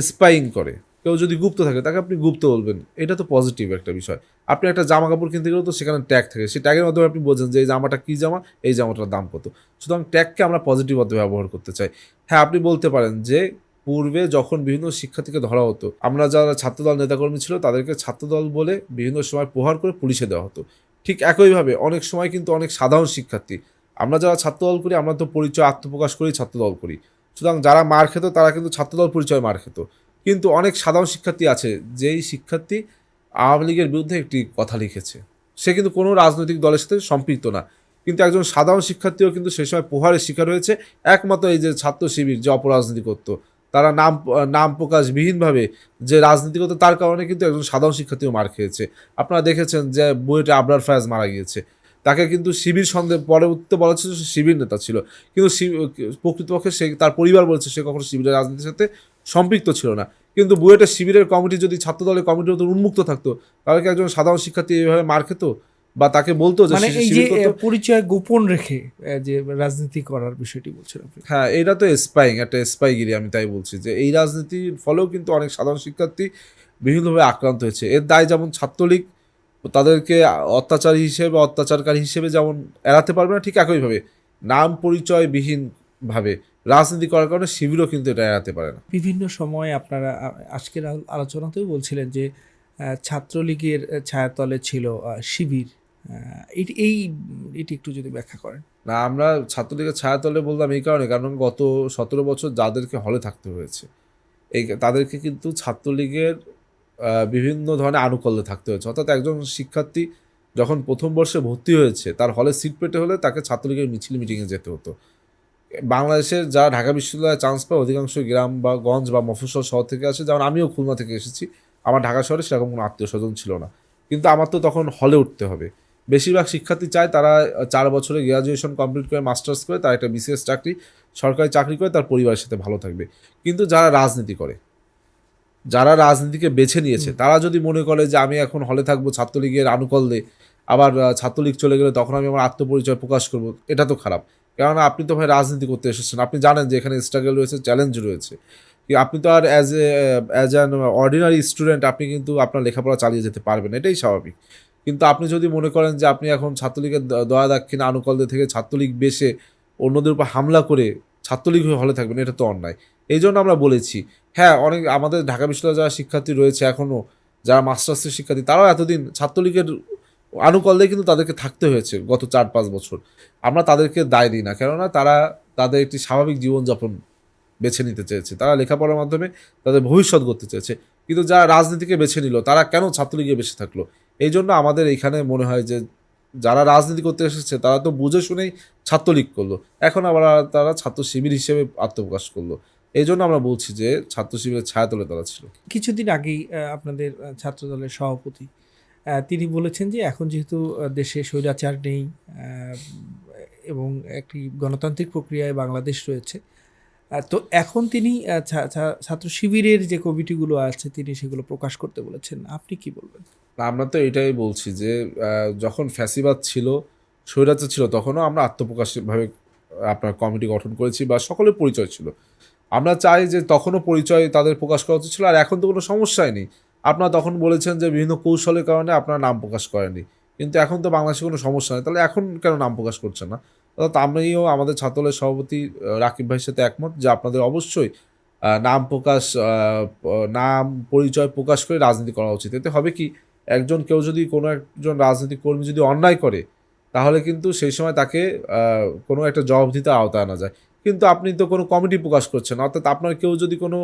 স্পাইং করে, কেউ যদি গুপ্ত থাকে তাকে আপনি গুপ্ত বলবেন। এটা তো পজিটিভ একটা বিষয়। আপনি একটা জামা কাপড় কিনতে গেলেও তো সেখানে ট্যাগ থাকে, সেই ট্যাগের মাধ্যমে আপনি বোঝেন যে এই জামাটা কী জামা, এই জামাটার দাম কত। সুতরাং ট্যাগকে আমরা পজিটিভ অর্থে ব্যবহার করতে চাই। হ্যাঁ, আপনি বলতে পারেন যে পূর্বে যখন বিভিন্ন শিক্ষার্থীকে ধরা হতো, আমরা যারা ছাত্রদল নেতাকর্মী ছিল তাদেরকে ছাত্রদল বলে বিভিন্ন সময় প্রহার করে পুলিশে দেওয়া হতো। ঠিক একইভাবে অনেক সময় কিন্তু অনেক সাধারণ শিক্ষার্থী, আমরা যারা ছাত্রদল করি আমরা তো পরিচয় আত্মপ্রকাশ করেই ছাত্রদল করি। সুতরাং যারা মার খেত তারা কিন্তু ছাত্রদল পরিচয় মার খেত। কিন্তু অনেক সাধারণ শিক্ষার্থী আছে, যেই শিক্ষার্থী আওয়ামী লীগের বিরুদ্ধে একটি কথা লিখেছে, সে কিন্তু কোনো রাজনৈতিক দলের সাথে সম্পৃক্ত না, কিন্তু একজন সাধারণ শিক্ষার্থীও কিন্তু সেই সময় প্রহারের শিকার হয়েছে। একমাত্র এই যে ছাত্র শিবির যে অপরাজনীতি করতো, তারা নাম প্রকাশবিহীনভাবে যে রাজনীতি করতো, তার কারণে কিন্তু একজন সাধারণ শিক্ষার্থীও মার খেয়েছে। আপনারা দেখেছেন যে বুয়েটে আবরার ফায়াজ মারা গিয়েছে, তাকে কিন্তু শিবির সন্দেহ, পরবর্তীতে বলা হচ্ছে সে শিবির নেতা ছিল, কিন্তু প্রকৃতপক্ষে সে, তার পরিবার বলছে সে কখনো শিবিরের রাজনীতির সাথে সম্পৃক্ত ছিল না। কিন্তু বুয়েটের শিবিরের কমিটি যদি ছাত্রদলের কমিটির মতো উন্মুক্ত থাকতো, তাহলে কি একজন সাধারণ শিক্ষার্থী এইভাবে মার খেত বা তাকে বলতো যে মানে সে এই যে শিবির করতো? পরিচয় গোপন রেখে যে রাজনীতি করার বিষয়টি বলছেন আপনি। হ্যাঁ, এটা তো স্পাইং, একটা স্পাইগিরি। আমি তাই বলছি যে এই রাজনীতির ফলেও কিন্তু অনেক সাধারণ শিক্ষার্থী বিভিন্নভাবে আক্রান্ত হয়েছে। এর দায় যেমন ছাত্রলীগ তাদেরকে অত্যাচারকারী হিসেবে যেমন এড়াতে পারবে না, ঠিক একইভাবে নাম পরিচয়বিহীনভাবে রাজনীতি করার কারণে শিবিরও কিন্তু এটা এড়াতে পারে না। বিভিন্ন সময় আপনারা আজকের আলোচনাতেও বলছিলেন যে ছাত্রলীগের ছায়াতলে ছিল শিবির। এটি একটু যদি ব্যাখ্যা করেন। না, আমরা ছাত্রলীগের ছায়াতলে বললাম এই কারণে, কারণ গত 17 বছর যাদেরকে হলে থাকতে হয়েছে, তাদেরকে কিন্তু ছাত্রলীগের বিভিন্ন ধরনের আনুকূল্যে থাকতে হয়েছে। অর্থাৎ একজন শিক্ষার্থী যখন প্রথম বর্ষে ভর্তি হয়েছে, তার হলে সিট পেতে হলে তাকে ছাত্রলীগের মিছিল মিটিংয়ে যেতে হতো। বাংলাদেশের যারা ঢাকা বিশ্ববিদ্যালয়ে চান্স পায় অধিকাংশ গ্রাম বা গঞ্জ বা মফস্বল শহর থেকে আসে, যেমন আমিও খুলনা থেকে এসেছি। আমার ঢাকা শহরে সেরকম কোনো আত্মীয় স্বজন ছিল না, কিন্তু আমার তো তখন হলে উঠতে হবে। বেশিরভাগ শিক্ষার্থী চায় তারা 4 বছরে গ্র্যাজুয়েশন কমপ্লিট করে মাস্টার্স করে তার একটা বিসিএস চাকরি, সরকারি চাকরি করে তার পরিবারের সাথে ভালো থাকবে। কিন্তু যারা রাজনীতি করে, যারা রাজনীতিকে বেছে নিয়েছে, তারা যদি মনে করে যে আমি এখন হলে থাকবো ছাত্রলীগের আনুকূল্যে, আবার ছাত্রলীগ চলে গেলে তখন আমি আমার আত্মপরিচয় প্রকাশ করব, এটা তো খারাপ। কেননা আপনি তো ভাই রাজনীতি করতে এসেছেন, আপনি জানেন যে এখানে স্ট্রাগল রয়েছে, চ্যালেঞ্জ রয়েছে। আপনি তো আর অ্যাজ অ্যান অর্ডিনারি স্টুডেন্ট আপনি কিন্তু আপনার লেখাপড়া চালিয়ে যেতে পারবেন, এটাই স্বাভাবিক। কিন্তু আপনি যদি মনে করেন যে আপনি এখন ছাত্রলীগের দয়া দাক্ষিণা আনুকূল্য থেকে ছাত্রলীগ বেশে অন্যদের উপর হামলা করে ছাত্রলীগ হয়ে হলে থাকবেন, এটা তো অন্যায়। এই জন্য আমরা বলেছি, হ্যাঁ, অনেক আমাদের ঢাকা বিশ্ববিদ্যালয়ে যারা শিক্ষার্থী রয়েছে এখনও, যারা মাস্টার্সের শিক্ষার্থী, তারাও এতদিন ছাত্রলীগের আনুকূল্যে কিন্তু তাদেরকে থাকতে হয়েছে গত 4-5 বছর। আমরা তাদেরকে দায় দিই না, কেননা তারা তাদের একটি স্বাভাবিক জীবনযাপন বেছে নিতে চেয়েছে, তারা লেখাপড়ার মাধ্যমে তাদের ভবিষ্যৎ গড়তে চেয়েছে। কিন্তু যারা রাজনীতিকে বেছে নিল, তারা কেন ছাত্রলীগে বেঁচে থাকলো? এই জন্য আমাদের এখানে মনে হয় যে যারা রাজনীতি করতে এসেছে তারা তো বুঝে শুনেই ছাত্রলীগ করলো, এখন আবার তারা ছাত্র শিবির হিসেবে আত্মপ্রকাশ করলো। এই জন্য আমরা বলছি যে ছাত্র শিবিরের ছায়াতলে তারা ছিল। কিছুদিন আগেই আপনাদের ছাত্রদলের সভাপতি তিনি বলেছেন যে এখন যেহেতু দেশে স্বৈরাচার নেই এবং একটি গণতান্ত্রিক প্রক্রিয়ায় বাংলাদেশ রয়েছে, তো এখন তিনি ছাত্র শিবিরের যে কমিটিগুলো আছে তিনি সেগুলো প্রকাশ করতে বলেছেন। আপনি কি বলবেন? আমরা তো এটাই বলছি যে যখন ফ্যাসিবাদ ছিল, স্বৈরাচার ছিল, তখনও আমরা আত্মপ্রকাশভাবে আপনার কমিটি গঠন করেছি বা সকলের পরিচয় ছিল। আমরা চাই যে তখনও পরিচয় তাদের প্রকাশ করা উচিত ছিল, আর এখন তো কোনো সমস্যাই নেই। আপনারা তখন বলেছেন যে বিভিন্ন কৌশলের কারণে আপনারা নাম প্রকাশ করেননি, কিন্তু এখন তো বাংলাদেশে কোনো সমস্যা নেই, তাহলে এখন কেন নাম প্রকাশ করছেন না? অর্থাৎ আমিও আমাদের ছাত্রদলের সভাপতি রাকিব ভাইয়ের সাথে একমত যে আপনাদের অবশ্যই নাম প্রকাশ, নাম পরিচয় প্রকাশ করে রাজনীতি করা উচিত। এতে হবে কি, কেউ যদি কোনো একজন রাজনৈতিক কর্মী যদি অন্যায় করে, তাহলে কিন্তু সেই সময় তাকে কোনো একটা জবাবদিহিতার আওতায় আনা যায়। কিন্তু আপনি তো কোনো কমিটি প্রকাশ করছেন না। অর্থাৎ আপনার কেউ যদি কোনো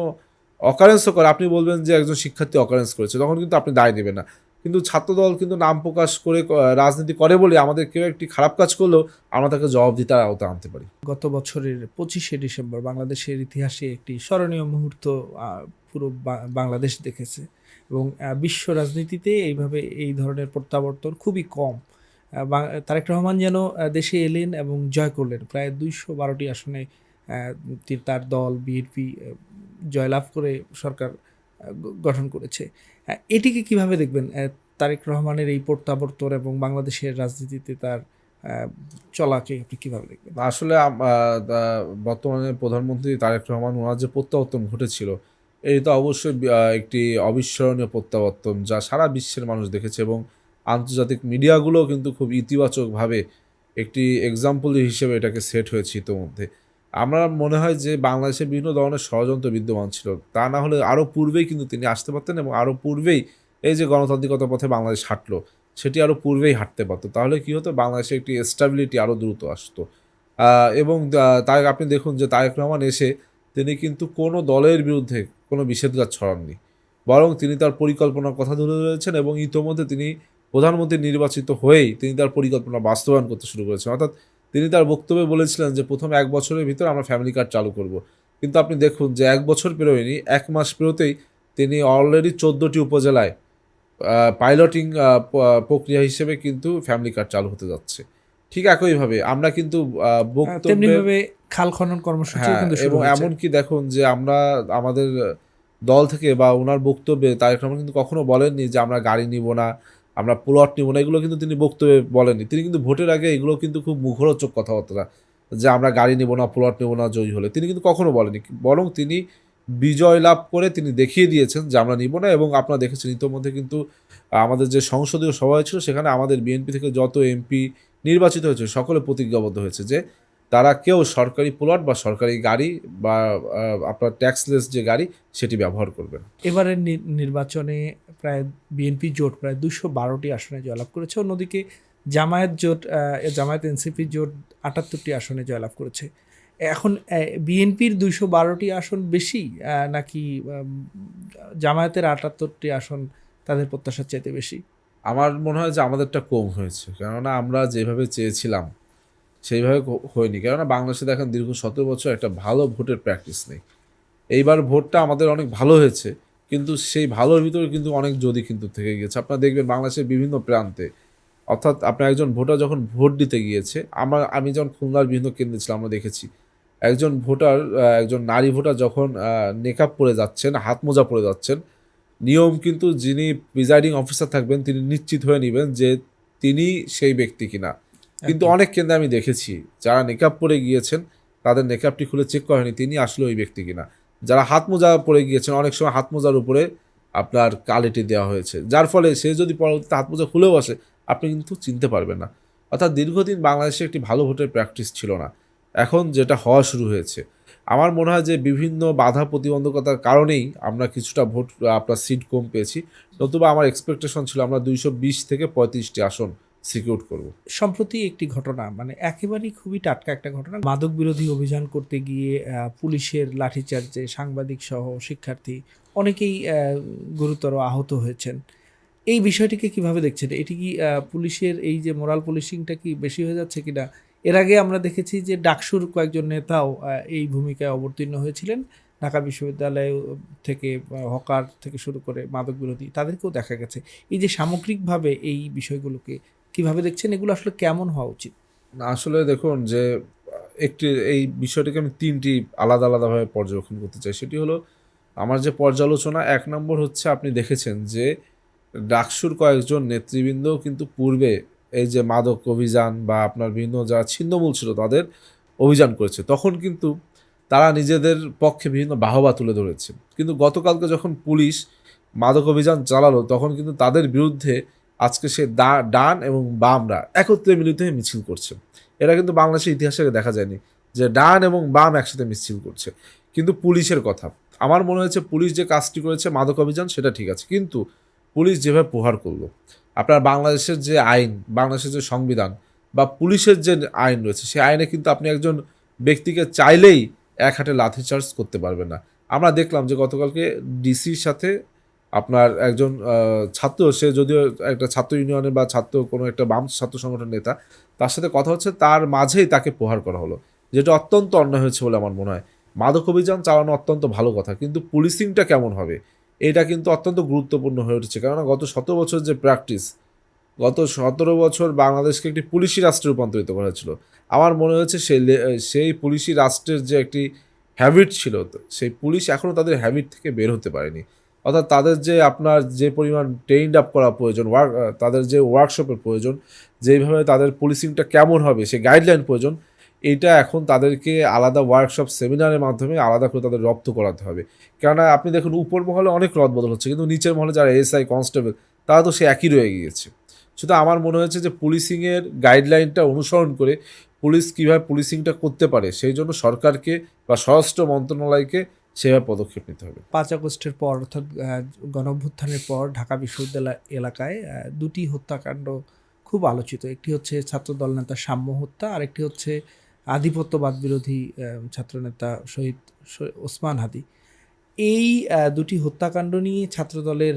অকারেন্সও করে, আপনি বলবেন যে একজন শিক্ষার্থী অকারেন্স করেছে, তখন কিন্তু আপনি দায় নেবেন না। কিন্তু ছাত্রদল কিন্তু নাম প্রকাশ করে রাজনীতি করে বলে আমাদের কেউ একটি খারাপ কাজ করলেও আমরা তাকে জবাবদিহিতার আওতায় আনতে পারি। গত বছরের 25শে ডিসেম্বর বাংলাদেশের ইতিহাসে একটি স্মরণীয় মুহূর্ত পুরো বাংলাদেশ দেখেছে এবং বিশ্ব রাজনীতিতে এইভাবে এই ধরনের প্রত্যাবর্তন খুবই কম। তারেক রহমান যেন দেশে এলেন এবং জয় করলেন। প্রায় 212টি আসনে তার দল বিএনপি জয়লাভ করে সরকার গঠন করেছে। এটিকে কিভাবে দেখবেন? তারেক রহমানের এই প্রত্যাবর্তন এবং বাংলাদেশের রাজনীতিতে তার চলাকে আপনি কিভাবে দেখবেন? আসলে বর্তমানে প্রধানমন্ত্রী তারেক রহমান, ওনার যে প্রত্যাবর্তন ঘটেছিল, এই তো অবশ্যই একটি অবিস্মরণীয় প্রত্যাবর্তন, যা সারা বিশ্বের মানুষ দেখেছে এবং আন্তর্জাতিক মিডিয়াগুলোও কিন্তু খুব ইতিবাচকভাবে একটি এক্সাম্পল হিসেবে এটাকে সেট হয়েছে ইতোমধ্যে। আমার মনে হয় যে বাংলাদেশে বিভিন্ন ধরনের ষড়যন্ত্র বিদ্যমান ছিল, তা না হলে আরও পূর্বেই কিন্তু তিনি আসতে পারতেন এবং আরও পূর্বেই এই যে গণতান্ত্রিকতার পথে বাংলাদেশ হাঁটলো, সেটি আরও পূর্বেই হাঁটতে পারতো। তাহলে কি হতো, বাংলাদেশে একটি স্ট্যাবিলিটি আরও দ্রুত আসতো। এবং তাই আপনি দেখুন যে তারেক রহমান এসে তিনি কিন্তু কোনো দলের বিরুদ্ধে কোনো নিষেধাজ্ঞা ছড়াননি, বরং তিনি তার পরিকল্পনার কথা তুলে ধরেছেন এবং ইতোমধ্যে তিনি প্রধানমন্ত্রী নির্বাচিত হয়েই তিনি তার পরিকল্পনা বাস্তবায়ন করতে শুরু করেছেন। অর্থাৎ তিনি তার বক্তব্যে বলেছিলেন যে প্রথম 1 বছরের ভিতরে আমরা ফ্যামিলি কার্ড চালু করব। কিন্তু আপনি দেখুন যে 1 বছর পেরোয়নি, 1 মাস পেরোতেই তিনি অলরেডি 14টি উপজেলায় পাইলটিং প্রক্রিয়া হিসেবে কিন্তু ফ্যামিলি কার্ড চালু হতে যাচ্ছে। ঠিক একইভাবে আমরা কিন্তু বক্তব্যে তেমনিভাবে খাল খনন কর্মসূচিও হ্যাঁ, কিন্তু শুরু এবং হয়েছে। এমনকি দেখুন যে আমরা আমাদের দল থেকে বা উনার বক্তব্যে তারেক রহমান কিন্তু কখনো বলেননি যে আমরা গাড়ি নিব না, আমরা প্লট নিব না, এগুলো কিন্তু তিনি বক্তব্যে বলেননি। তিনি কিন্তু ভোটের আগে এগুলো কিন্তু খুব মুখরোচক কথাবার্তা, যে আমরা গাড়ি নিব না, প্লট নিব না জয়ী হলে। তিনি কিন্তু কখনো বলেননি। বরং তিনি বিজয় লাভ করে তিনি দেখিয়ে দিয়েছেন যে আমরা নিব না, এবং আপনারা দেখেছেন ইতোমধ্যে কিন্তু আমাদের যে সংসদীয় সভা হয়েছিল সেখানে আমাদের বিএনপি থেকে যত এমপি নির্বাচিত হয়েছে সকলে প্রতিজ্ঞাবদ্ধ হয়েছে যে তারা কেউ সরকারি প্লট বা সরকারি গাড়ি বা আপনার ট্যাক্সলেস যে গাড়ি সেটি ব্যবহার করবেন। এবারের নির্বাচনে প্রায় বিএনপি জোট প্রায় 212টি আসনে জয়লাভ করেছে। অন্যদিকে জামায়াত এনসিপি জোট 78টি আসনে জয়লাভ করেছে। এখন বিএনপির 212টি আসন বেশি নাকি জামায়াতের 78টি আসন তাদের প্রত্যাশার চাইতে বেশি? আমার মনে হয় যে আমাদেরটা কম হয়েছে, কেননা আমরা যেভাবে চেয়েছিলাম সেইভাবে হয়নি। কেননা বাংলাদেশে দেখেন দীর্ঘ 17 বছর একটা ভালো ভোটের প্র্যাকটিস নেই। এইবার ভোটটা আমাদের অনেক ভালো হয়েছে, কিন্তু সেই ভালোর ভিতরে কিন্তু অনেক যদি কিন্তু থেকে গিয়েছে। আপনারা দেখবেন বাংলাদেশের বিভিন্ন প্রান্তে, অর্থাৎ আপনার একজন ভোটার যখন ভোট দিতে গিয়েছে, আমি যখন খুলনার বিভিন্ন কেন্দ্রে ছিলাম আমরা দেখেছি একজন নারী ভোটার যখন নেকাব পরে যাচ্ছেন, হাত মোজা পরে যাচ্ছেন, নিয়ম কিন্তু যিনি প্রিজাইডিং অফিসার থাকবেন তিনি নিশ্চিত হয়ে নেবেন যে তিনি সেই ব্যক্তি কিনা। কিন্তু অনেক কেন্দ্রে আমি দেখেছি যারা নেকাব পরে গিয়েছেন তাদের নেকাবটি খুলে চেক করা হয়নি তিনি আসলে ওই ব্যক্তি কিনা। যারা হাত মোজা পরে গিয়েছেন অনেক সময় হাত মোজার উপরে আপনার কালিটি দেওয়া হয়েছে, যার ফলে সে যদি পরবর্তীতে হাত মোজা খুলেও আসে আপনি কিন্তু চিনতে পারবেন না। অর্থাৎ দীর্ঘদিন বাংলাদেশে একটি ভালো ভোটের প্র্যাকটিস ছিল না, এখন যেটা হওয়া শুরু হয়েছে। আমার মনে হয় যে বিভিন্ন বাধা প্রতিবন্ধকতার কারণেই আমরা কিছুটা ভোট আপনার সিট কম পেয়েছি, নতুবা আমার এক্সপেকটেশন ছিল আমরা 220 থেকে 35টি আসন সিকিউর করব। সম্প্রতি একটি ঘটনা, মানে একেবারেই খুবই টাটকা একটা ঘটনা। মাদক বিরোধী অভিযান করতে গিয়ে পুলিশের লাঠিচার্জে সাংবাদিক সহ শিক্ষার্থী অনেকেই গুরুতর আহত হয়েছেন। এই বিষয়টিকে কিভাবে দেখছেন? এটি কি পুলিশের এই যে মোরাল পুলিশিংটা কি বেশি হয়ে যাচ্ছে কিনা? এর আগে আমরা দেখেছি যে ডাকসুর কয়েকজন নেতাও এই ভূমিকায় অবতীর্ণ হয়েছিলেন। ঢাকা বিশ্ববিদ্যালয় থেকে হকার থেকে শুরু করে মাদক বিরোধী তাদেরকেও দেখা গেছে। এই যে সামগ্রিকভাবে এই বিষয়গুলোকে কিভাবে দেখছেন? এগুলো আসলে কেমন হওয়া উচিত? না, আসলে দেখুন যে একটি এই বিষয়টাকে আমি ৩ টি আলাদাভাবে পর্যবেক্ষণ করতে চাই। সেটি হলো আমার যে পর্যালোচনা ১ নম্বর হচ্ছে আপনি দেখেছেন যে ডাকসুর কয়েকজন নেতৃবৃন্দ কিন্তু পূর্বে এই যে মাদক অভিযান বা আপনার বিভিন্ন যারা ছিন্নমূল ছিল তাদের অভিযান করেছে। তখন কিন্তু তারা নিজেদের পক্ষে বিভিন্ন বাহবা তুলে ধরেছে। কিন্তু গতকালকে যখন পুলিশ মাদক অভিযান চালালো তখন কিন্তু তাদের বিরুদ্ধে আজকে সে ডান এবং বামরা একত্রে মিলিত হয়ে মিছিল করছে। এটা কিন্তু বাংলাদেশের ইতিহাসে দেখা যায়নি যে ডান এবং বাম একসাথে মিছিল করছে। কিন্তু পুলিশের কথা, আমার মনে হয়েছে পুলিশ যে কাজটি করেছে মাদক অভিযান সেটা ঠিক আছে। কিন্তু পুলিশ যেভাবে প্রহার করলো, আপনার বাংলাদেশের যে আইন, বাংলাদেশের যে সংবিধান বা পুলিশের যে আইন রয়েছে, সেই আইনে কিন্তু আপনি একজন ব্যক্তিকে চাইলেই এক হাতে লাঠিচার্জ করতে পারবেন না। আমরা দেখলাম যে গতকালকে ডিসির সাথে আপনার একজন ছাত্র, সে যদিও একটা ছাত্র ইউনিয়নের বা ছাত্র কোনো একটা বাম ছাত্র সংগঠনের নেতা, তার সাথে কথা হচ্ছে, তার মাঝেই তাকে প্রহার করা হলো। যেটা অত্যন্ত অন্যায় হয়েছে বলে আমার মনে হয়। মাদক অভিযান চালানো অত্যন্ত ভালো কথা, কিন্তু পুলিশিংটা কেমন হবে এটা কিন্তু অত্যন্ত গুরুত্বপূর্ণ হয়ে উঠেছে। কেননা গত ১৭ বছর যে প্র্যাকটিস, গত ১৭ বছর বাংলাদেশকে একটি পুলিশি রাষ্ট্রে রূপান্তরিত করা হয়েছিল। আমার মনে হয়েছে সেই পুলিশি রাষ্ট্রের যে একটি হ্যাবিট ছিল, সেই পুলিশ এখনও তাদের হ্যাবিট থেকে বের হতে পারেনি। অর্থাৎ তাদের যে আপনার যে পরিমাণ ট্রেইনড আপ করা প্রয়োজন, তাদের যে ওয়ার্কশপের প্রয়োজন, যেইভাবে তাদের পুলিশিংটা কেমন হবে সে গাইডলাইন প্রয়োজন, এইটা এখন তাদেরকে আলাদা ওয়ার্কশপ সেমিনারের মাধ্যমে আলাদা করে তাদের রপ্ত করাতে হবে। কেননা আপনি দেখুন উপর মহলে অনেক রদবদল হচ্ছে, কিন্তু নিচের মহলে যারা এসআই কনস্টেবল তারা তো সে একই রয়ে গিয়েছে। সুতরাং আমার মনে হয়েছে যে পুলিশিংয়ের গাইডলাইনটা অনুসরণ করে পুলিশ কীভাবে পুলিশিংটা করতে পারে সেই জন্য সরকারকে বা স্বরাষ্ট্র মন্ত্রণালয়কে সেভাবে পদক্ষেপ নিতে হবে। ৫ আগস্টের পর অর্থাৎ গণঅভ্যুত্থানের পর ঢাকা বিশ্ববিদ্যালয় এলাকায় দুটি হত্যাকাণ্ড খুব আলোচিত। একটি হচ্ছে ছাত্রদল নেতা সাম্য হত্যা, আরেকটি হচ্ছে আধিপত্যবাদ বিরোধী ছাত্রনেতা শহীদ ওসমান হাদি। এই দুটি হত্যাকাণ্ড নিয়ে ছাত্রদলের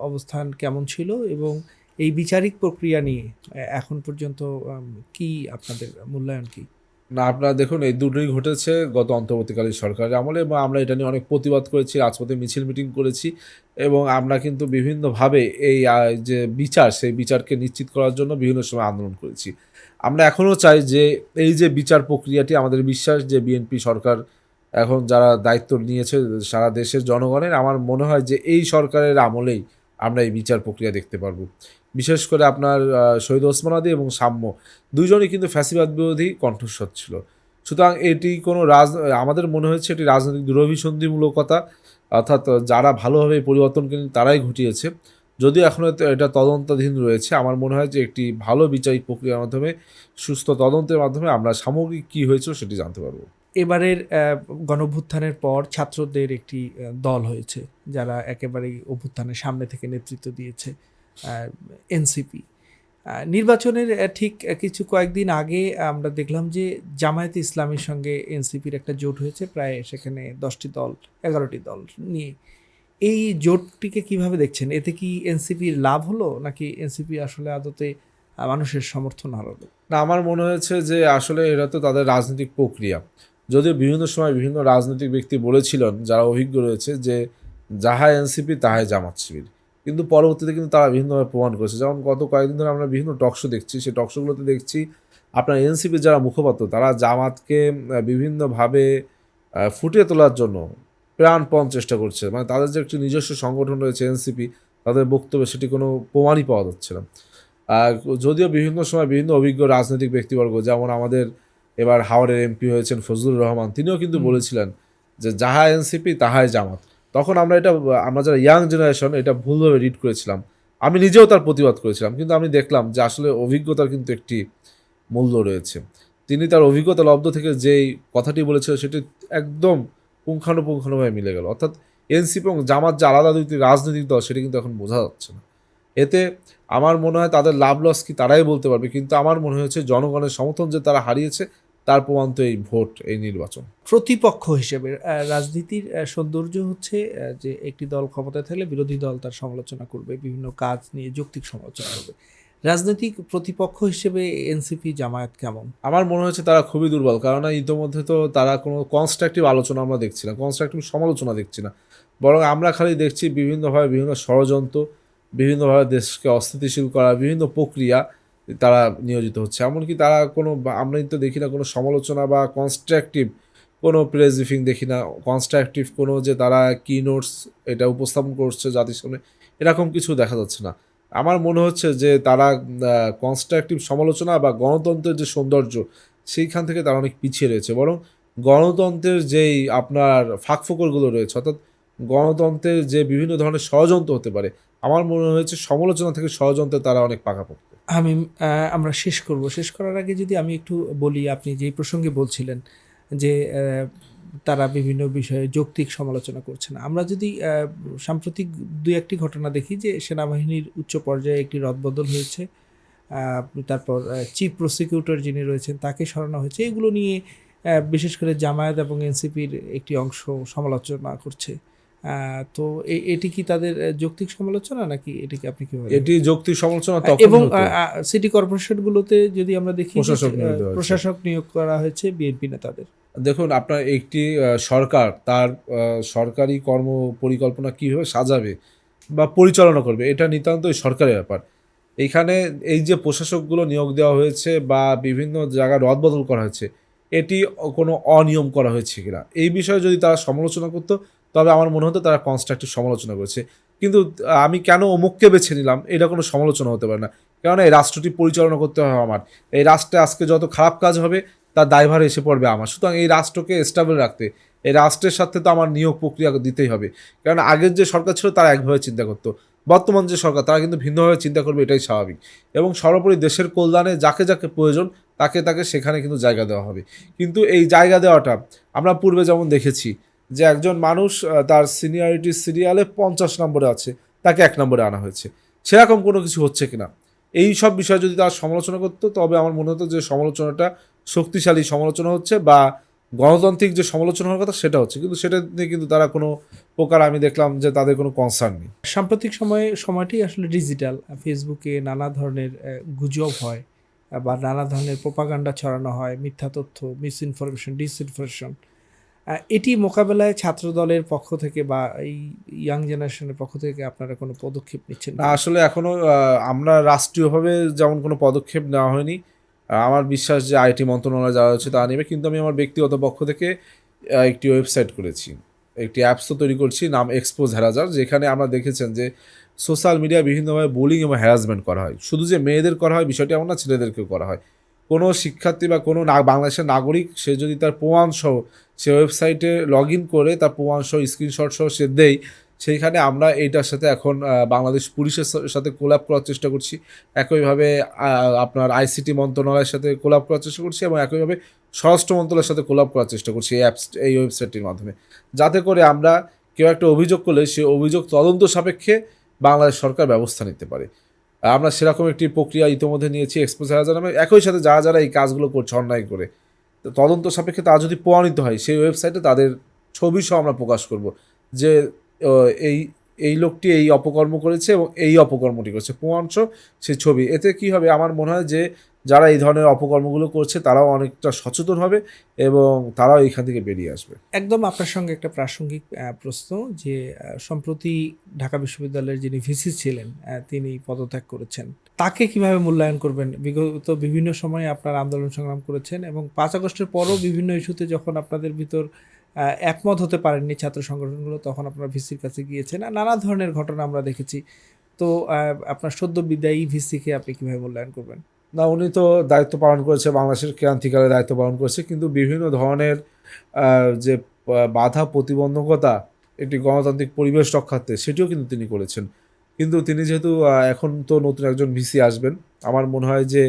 অবস্থান কেমন ছিল এবং এই বিচারিক প্রক্রিয়া নিয়ে এখন পর্যন্ত কি আপনাদের মূল্যায়ন কি? না, আপনারা দেখুন এই দুটোই ঘটেছে গত অন্তর্বর্তীকালীন সরকারের আমলে, এবং আমরা এটা নিয়ে অনেক প্রতিবাদ করেছি, রাজপথে মিছিল মিটিং করেছি, এবং আমরা কিন্তু বিভিন্নভাবে এই যে বিচার, সেই বিচারকে নিশ্চিত করার জন্য বিভিন্ন সময় আন্দোলন করেছি। আমরা এখনও চাই যে এই যে বিচার প্রক্রিয়াটি, আমাদের বিশ্বাস যে বিএনপি সরকার এখন যারা দায়িত্ব নিয়েছে সারা দেশের জনগণের, আমার মনে হয় যে এই সরকারের আমলেই আমরা এই বিচার প্রক্রিয়া দেখতে পারবো। বিশেষ করে আপনার শহীদ ওসমান হাদি এবং সাম্য দুজনই কিন্তু ফ্যাসিবাদ বিরোধী কণ্ঠস্বর ছিল। সুতরাং এটি কোনো আমাদের মনে হয়েছে এটি রাজনৈতিক দুরভিসন্ধিমূলকতা, অর্থাৎ যারা ভালোভাবে এই পরিবর্তন কিন্তু তারাই ঘটিয়েছে। যদিও এখনও এটা তদন্তাধীন রয়েছে, আমার মনে হয় যে একটি ভালো বিচারিক প্রক্রিয়ার মাধ্যমে, সুস্থ তদন্তের মাধ্যমে আমরা সামগ্রিক কী হয়েছিল সেটি জানতে পারবো। এবারের গণঅভ্যুত্থানের পর ছাত্রদের একটি দল হয়েছে যারা একেবারেই অভ্যুত্থানের সামনে থেকে নেতৃত্ব দিয়েছে, এনসিপি। নির্বাচনের ঠিক কিছু কয়েকদিন আগে আমরা দেখলাম যে জামায়াতে ইসলামীর সঙ্গে এনসিপির একটা জোট হয়েছে, প্রায় সেখানে ১০টি দল ১১টি দল নিয়ে। এই জোটটিকে কিভাবে দেখছেন? এতে কি এনসিপির লাভ হলো নাকি এনসিপি আসলে আদতে মানুষের সমর্থন হারালো? না, আমার মনে হয়েছে যে আসলে এটা তো তাদের রাজনৈতিক প্রক্রিয়া। যদিও বিভিন্ন সময় বিভিন্ন রাজনৈতিক ব্যক্তি বলেছিলেন যারা অভিজ্ঞ রয়েছে যে যাহাই এনসিপি তাহাই জামাত শিবির। কিন্তু পরবর্তীতে কিন্তু তারা বিভিন্নভাবে প্রমাণ করেছে। যেমন গত কয়েকদিন ধরে আমরা বিভিন্ন টকশো দেখছি, সেই টকশোগুলোতে দেখছি আপনার এনসিপির যারা মুখপাত্র তারা জামাতকে বিভিন্নভাবে ফুটিয়ে তোলার জন্য প্রাণপণ চেষ্টা করছে। মানে তাদের যে একটি নিজস্ব সংগঠন রয়েছে এনসিপি, তাদের বক্তব্যে সেটি কোনো প্রমাণই পাওয়া যাচ্ছে না। যদিও বিভিন্ন সময় বিভিন্ন অভিজ্ঞ রাজনৈতিক ব্যক্তিবর্গ, যেমন আমাদের এবার হাওড়ের এমপি হয়েছেন ফজলুর রহমান, তিনিও কিন্তু বলেছিলেন যে যাহা এনসিপি তাহাই জামাত। তখন আমরা যারা ইয়াং জেনারেশন এটা ভুলভাবে রিড করেছিলাম। আমি নিজেও তার প্রতিবাদ করেছিলাম, কিন্তু আমি দেখলাম যে আসলে অভিজ্ঞতার কিন্তু একটি মূল্য রয়েছে। তিনি তার অভিজ্ঞতা লব্ধ থেকে যেই কথাটি বলেছিলেন সেটি একদম পুঙ্খানুপুঙ্খানুভাবে মিলে গেল। অর্থাৎ এনসিপি এবং জামাত যে আলাদা দুটি রাজনৈতিক দল সেটি কিন্তু এখন বোঝা যাচ্ছে না। এতে আমার মনে হয় তাদের লাভ লস কি তারাই বলতে পারবে, কিন্তু আমার মনে হয়েছে জনগণের সমর্থন যে তারা হারিয়েছে তার প্রমাণ তো এই ভোট, এই নির্বাচন। প্রতিপক্ষ হিসেবে রাজনীতির সৌন্দর্য হচ্ছে যে একটি দল ক্ষমতায় থাকলে বিরোধী দল তার সমালোচনা করবে, বিভিন্ন কাজ নিয়ে যৌক্তিক সমালোচনা করবে। রাজনৈতিক প্রতিপক্ষ হিসেবে এনসিপি জামায়াত কেমন? আমার মনে হচ্ছে তারা খুবই দুর্বল, কারণ ইতোমধ্যে তো তারা কোনো কনস্ট্রাকটিভ আলোচনা আমরা দেখছি না, কনস্ট্রাকটিভ সমালোচনা দেখছি না, বরং আমরা খালি দেখছি বিভিন্নভাবে বিভিন্ন ষড়যন্ত্র, বিভিন্নভাবে দেশকে অস্থিতিশীল করা বিভিন্ন প্রক্রিয়া তারা নিয়োজিত হচ্ছে। এমনকি তারা কোনো আমরা তো দেখি না কোনো সমালোচনা বা কনস্ট্রাকটিভ কোনো প্রেস ব্রিফিং দেখি না, কনস্ট্রাকটিভ কোনো যে তারা কি নোটস এটা উপস্থাপন করছে জাতির সামনে, এরকম কিছু দেখা যাচ্ছে না। আমার মনে হচ্ছে যে তারা কনস্ট্রাকটিভ সমালোচনা বা গণতন্ত্রের যে সৌন্দর্য সেইখান থেকে তারা অনেক পিছিয়ে রয়েছে, বরং গণতন্ত্রের যেই আপনার ফাঁকফোকরগুলো রয়েছে, অর্থাৎ গণতন্ত্রের যে বিভিন্ন ধরনের ষড়যন্ত্র হতে পারে, আমার মনে হয়েছে সমালোচনা থেকে ষড়যন্ত্রে তারা অনেক পাকাপোক্ত। আমি আমরা শেষ করব। শেষ করার আগে যদি আমি একটু বলি, আপনি যেই প্রসঙ্গে বলছিলেন যে তারা বিভিন্ন বিষয়ে যৌক্তিক সমালোচনা করছে না। আমরা যদি সাম্প্রতিক দুই একটি ঘটনা দেখি যে সেনাবাহিনীর উচ্চ পর্যায়ে একটি রদবদল হয়েছে, তারপর চিফ প্রসিকিউটর যিনি রয়েছেন তাকে সরানো হয়েছে, এগুলো নিয়ে বিশেষ করে জামায়াত এবং এনসিপির একটি অংশ সমালোচনা করছে। তো এটি কি তাদের যৌক্তিক সমালোচনা, নাকি এটিকে আপনি কি বলেন? এটি যৌক্তিক সমালোচনা তখন এবং হতো। সিটি কর্পোরেশনগুলোতে যদি আমরা দেখি প্রশাসক নিয়োগ দেওয়া হয়েছে। প্রশাসক নিয়োগ করা হয়েছে বিএনপি নেতাদের। দেখুন, আপনার একটি সরকার তার সরকারি কর্ম পরিকল্পনা কীভাবে সাজাবে বা পরিচালনা করবে, এটা নিতান্তই সরকারের ব্যাপার। এইখানে এই যে প্রশাসকগুলো নিয়োগ দেওয়া হয়েছে বা বিভিন্ন জায়গায় রদবদল করা হয়েছে, এটি কোনো অনিয়ম করা হয়েছে কিনা এই বিষয়ে যদি তারা সমালোচনা করতো, তবে আমার মনে হতো তারা কনস্ট্রাকটিভ সমালোচনা করেছে। কিন্তু আমি কেন অমুককে বেছে নিলাম, এটা কোনো সমালোচনা হতে পারে না, কেননা এই রাষ্ট্রটি পরিচালনা করতে হবে আমার। এই রাষ্ট্রে আজকে যত খারাপ কাজ হবে তার দায়ভার এসে পড়বে আমার। সুতরাং এই রাষ্ট্রকে স্টেবল রাখতে এই রাষ্ট্রের সাথে তো আমার নিয়োগ প্রক্রিয়া দিতেই হবে, কারণ আগের যে সরকার ছিল তারা একভাবে চিন্তা করতো, বর্তমান যে সরকার তারা কিন্তু ভিন্নভাবে চিন্তা করবে, এটাই স্বাভাবিক। এবং সর্বোপরি দেশের কল্যাণে যাকে যাকে প্রয়োজন তাকে তাকে সেখানে কিন্তু জায়গা দেওয়া হবে। কিন্তু এই জায়গা দেওয়াটা আমরা পূর্বে যেমন দেখেছি যে একজন মানুষ তার সিনিয়রিটি সিরিয়ালে 50 নম্বরে আছে, তাকে 1 নম্বরে আনা হয়েছে, সেরকম কোনো কিছু হচ্ছে কিনা এই সব বিষয়ে যদি তারা সমালোচনা করতো, তবে আমার মনে হতো যে সমালোচনাটা শক্তিশালী সমালোচনা হচ্ছে বা গণতান্ত্রিক যে সমালোচনা হওয়ার কথা সেটা হচ্ছে, কিন্তু সেটা নিয়ে কিন্তু তারা কোনো প্রকার আমি দেখলাম যে তাদের কোনো কনসার্ন নেই। সাম্প্রতিক সময়টি আসলে ডিজিটাল। ফেসবুকে নানা ধরনের গুজব হয় বা নানা ধরনের প্রোপাগান্ডা ছড়ানো হয়, মিথ্যা তথ্য, মিসইনফরমেশন, ডিসইনফরমেশন। এটি মোকাবেলায় ছাত্র দলের পক্ষ থেকে বা এই ইয়াং জেনারেশনের পক্ষ থেকে আপনারা কোনো পদক্ষেপ নিচ্ছেন না, আসলে এখনও আমরা রাষ্ট্রীয়ভাবে যেমন কোনো পদক্ষেপ নেওয়া হয়নি। আমার বিশ্বাস যে আইটি মন্ত্রণালয় যারা হচ্ছে তারা নেবে, কিন্তু আমি আমার ব্যক্তিগত পক্ষ থেকে একটি ওয়েবসাইট করেছি, একটি অ্যাপসও তৈরি করছি, নাম এক্সপোজ হ্যারাজার, যেখানে আমরা দেখেছেন যে সোশ্যাল মিডিয়া বিভিন্নভাবে বুলিং এবং হ্যারাসমেন্ট করা হয়। শুধু যে মেয়েদের করা হয় বিষয়টি এমন না, ছেলেদেরকেও করা হয়। কোনো শিক্ষার্থী বা কোনো বাংলাদেশের নাগরিক সে যদি তার প্রমাণসহ সে ওয়েবসাইটে লগ ইন করে তার প্রমাণসহ স্ক্রিনশট সহ সে দেয়, সেইখানে আমরা এইটার সাথে এখন বাংলাদেশ পুলিশের সাথে কোলাপ করার চেষ্টা করছি, একইভাবে আপনার আইসিটি মন্ত্রণালয়ের সাথে কোলাপ করার চেষ্টা করছি এবং একইভাবে স্বরাষ্ট্র মন্ত্রণালয়ের সাথে কোলাপ করার চেষ্টা করছি এই ওয়েবসাইটটির মাধ্যমে, যাতে করে আমরা কেউ একটা অভিযোগ করলে সেই অভিযোগ তদন্ত সাপেক্ষে বাংলাদেশ সরকার ব্যবস্থা নিতে পারে। আমরা সেরকম একটি প্রক্রিয়া ইতিমধ্যে নিয়েছি এক্সপোজ হ্যারাজার নামে। একই সাথে যারা যারা এই কাজগুলো করছে অন্যায় করে, তদন্ত সাপেক্ষে তারা যদি প্রমাণিত হয় সেই ওয়েবসাইটে তাদের ছবি সহ আমরা প্রকাশ করব যে এই এই লোকটি এই অপকর্ম করেছে এবং এই অপকর্মটি করেছে, প্রমাণসহ সেই ছবি। এতে কি হবে, আমার মনে হয় যে যারা এই ধরনের অপকর্মগুলো করছে তারাও অনেকটা সচেতন হবে এবং তারাও এইখান থেকে বেরিয়ে আসবে। একদম আপনার সঙ্গে একটা প্রাসঙ্গিক প্রশ্ন যে সম্প্রতি ঢাকা বিশ্ববিদ্যালয়ের যিনি ভিসি ছিলেন তিনি পদত্যাগ করেছেন, তাকে কিভাবে মূল্যায়ন করবেন? বিগত বিভিন্ন সময়ে আপনার আন্দোলন সংগ্রাম করেছেন এবং 5 আগস্টের পরও বিভিন্ন ইস্যুতে যখন আপনাদের ভিতর একমত হতে পারেননি ছাত্র সংগঠনগুলো, তখন আপনারা ভিসির কাছে গিয়েছেন আর নানা ধরনের ঘটনা আমরা দেখেছি। তো আপনার সদ্য বিদায়ী ভিসিকে আপনি কিভাবে মূল্যায়ন করবেন? না, উনি তো দায়িত্ব পালন করেছে, বাংলাদেশের ক্রান্তিকালে দায়িত্ব পালন করেছে, কিন্তু বিভিন্ন ধরনের যে বাধা প্রতিবন্ধকতা একটি গণতান্ত্রিক পরিবেশ রক্ষার্থে সেটিও কিন্তু তিনি করেছেন। কিন্তু তিনি যেহেতু এখন তো নতুন একজন ভিসি আসবেন, আমার মনে হয় যে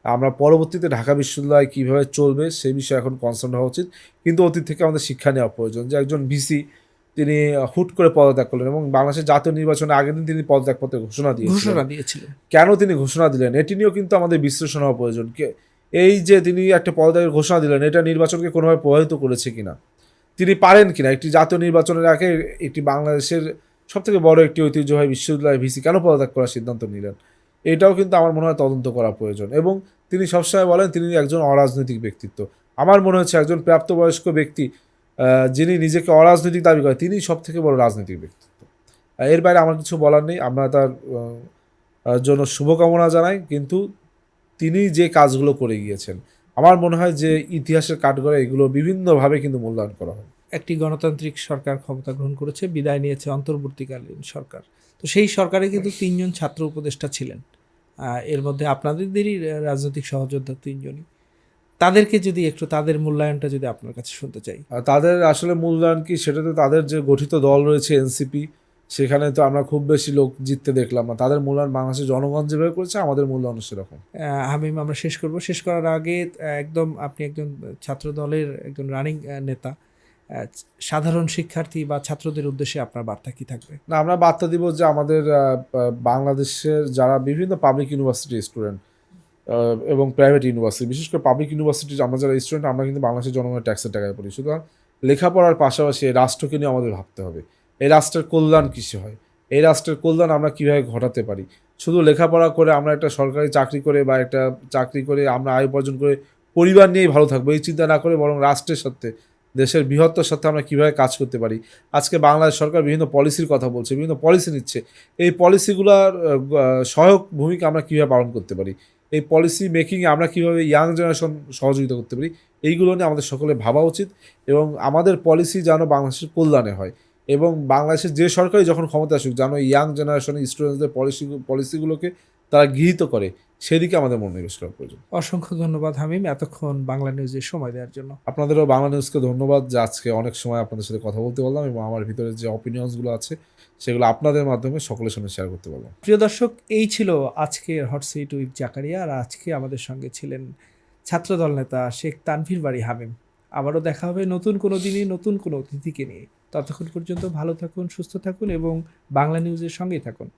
আমরা পরবর্তীতে ঢাকা বিশ্ববিদ্যালয় কীভাবে চলবে সেই বিষয়ে এখন কনসার্ন হওয়া উচিত। কিন্তু অতীত থেকে আমাদের শিক্ষা নেওয়া প্রয়োজন যে একজন ভিসি তিনি হুট করে পদত্যাগ করলেন এবং বাংলাদেশের জাতীয় নির্বাচনের আগের দিন তিনি পদত্যাগপত্রের ঘোষণা দিয়েছিলেন। দিয়েছিলেন কেন তিনি ঘোষণা দিলেন এটি নিয়েও কিন্তু আমাদের বিশ্লেষণ হওয়া প্রয়োজন। এই যে তিনি একটা পদত্যাগের ঘোষণা দিলেন, এটা নির্বাচনকে কোনোভাবে প্রভাবিত করেছে কিনা, তিনি পারেন কিনা, একটি জাতীয় নির্বাচনের আগে একটি বাংলাদেশের সবথেকে বড় একটি ঐতিহ্যবাহী বিশ্ববিদ্যালয়ের ভিসি কেন পদত্যাগ করার সিদ্ধান্ত নিলেন, এটাও কিন্তু আমার মনে হয় তদন্ত করা প্রয়োজন। এবং তিনি সবসময় বলেন তিনি একজন অরাজনৈতিক ব্যক্তিত্ব। আমার মনে হচ্ছে একজন প্রাপ্তবয়স্ক ব্যক্তি যিনি নিজেকে অরাজনৈতিক দাবি করে, তিনি সব থেকে বড় রাজনৈতিক ব্যক্তিত্ব। এর বাইরে আমার কিছু বলার নেই। আমরা তার জন্য শুভকামনা জানাই, কিন্তু তিনি যে কাজগুলো করে গিয়েছেন, আমার মনে হয় যে ইতিহাসের কাঠগড়ায় এগুলো বিভিন্নভাবে কিন্তু মূল্যায়ন করা হয়। একটি গণতান্ত্রিক সরকার ক্ষমতা গ্রহণ করেছে, বিদায় নিয়েছে অন্তর্বর্তীকালীন সরকার। তো সেই সরকারে কিন্তু 3জন ছাত্র উপদেষ্টা ছিলেন, এর মধ্যে আপনাদেরই রাজনৈতিক সহযোদ্ধা 3জনই। তাদেরকে যদি একটু তাদের মূল্যায়নটা যদি আপনার কাছে শুনতে চাই। আর তাদের আসলে মূল্যায়ন কি, সেটা তো তাদের যে গঠিত দল রয়েছে এনসিপি, সেখানে তো আমরা খুব বেশি লোক জিততে দেখলাম না। তাদের মূল্যায়ন বাংলাদেশের জনগণ যেভাবে করেছে, আমাদের মূল্যায়ন সেরকম। হামিম, আমরা শেষ করব। শেষ করার আগে একদম আপনি একজন ছাত্র দলের একজন রানিং নেতা, সাধারণ শিক্ষার্থী বা ছাত্রদের উদ্দেশ্যে আপনার বার্তা কি থাকবে? না, আমরা বার্তা দিব যে আমাদের বাংলাদেশের যারা বিভিন্ন পাবলিক ইউনিভার্সিটির স্টুডেন্ট এবং প্রাইভেট ইউনিভার্সিটি, বিশেষ করে পাবলিক ইউনিভার্সিটির আমরা যারা স্টুডেন্ট, আমরা কিন্তু বাংলাদেশের জনগণের ট্যাক্সের টাকায় পড়ি। সুতরাং লেখাপড়ার পাশাপাশি এই রাষ্ট্রকে নিয়ে আমাদের ভাবতে হবে। এই রাষ্ট্রের কল্যাণ কিসে হয়, এই রাষ্ট্রের কল্যাণ আমরা কীভাবে ঘটাতে পারি। শুধু লেখাপড়া করে আমরা একটা সরকারি চাকরি করে বা একটা চাকরি করে আমরা আয় উপার্জন করে পরিবার নিয়েই ভালো থাকবো, এই চিন্তা না করে বরং রাষ্ট্রের সাথে, দেশের বৃহত্তর সাথে আমরা কীভাবে কাজ করতে পারি। আজকে বাংলাদেশ সরকার বিভিন্ন পলিসির কথা বলছে, বিভিন্ন পলিসি নিচ্ছে। এই পলিসিগুলোর সহায়ক ভূমিকা আমরা কীভাবে পালন করতে পারি, এই পলিসি মেকিংয়ে আমরা কীভাবে ইয়াং জেনারেশন সহযোগিতা করতে পারি, এইগুলো নিয়ে আমাদের সকলে ভাবা উচিত। এবং আমাদের পলিসি যেন বাংলাদেশের কল্যাণে হয়, এবং বাংলাদেশের যে সরকারই যখন ক্ষমতা আসুক যেন ইয়াং জেনারেশনের স্টুডেন্টসদের পলিসিগুলোকে তারা গৃহীত করে, সেদিকে আমাদের মনোনিবেশ করা প্রয়োজন। অসংখ্য ধন্যবাদ হামিম, এতক্ষণ বাংলা নিউজের সময় দেওয়ার জন্য। আপনাদেরও বাংলা নিউজকে ধন্যবাদ যে আজকে অনেক সময় আপনাদের সাথে কথা বলতে পারলাম এবং আমার ভিতরে যে অপিনিয়ন্সগুলো আছে সেগুলো আপনাদের মাধ্যমে সকলের সঙ্গে শেয়ার করতে পারলাম। প্রিয় দর্শক, এই ছিল আজকের হট সিট উইথ জাকারিয়া। আর আজকে আমাদের সঙ্গে ছিলেন ছাত্রদল নেতা শেখ তানভীর বারী হামিম। আবারও দেখা হবে নতুন কোনো দিনে নতুন কোনো অতিথিকে নিয়ে। ততক্ষণ পর্যন্ত ভালো থাকুন, সুস্থ থাকুন এবং বাংলা নিউজের সঙ্গেই থাকুন।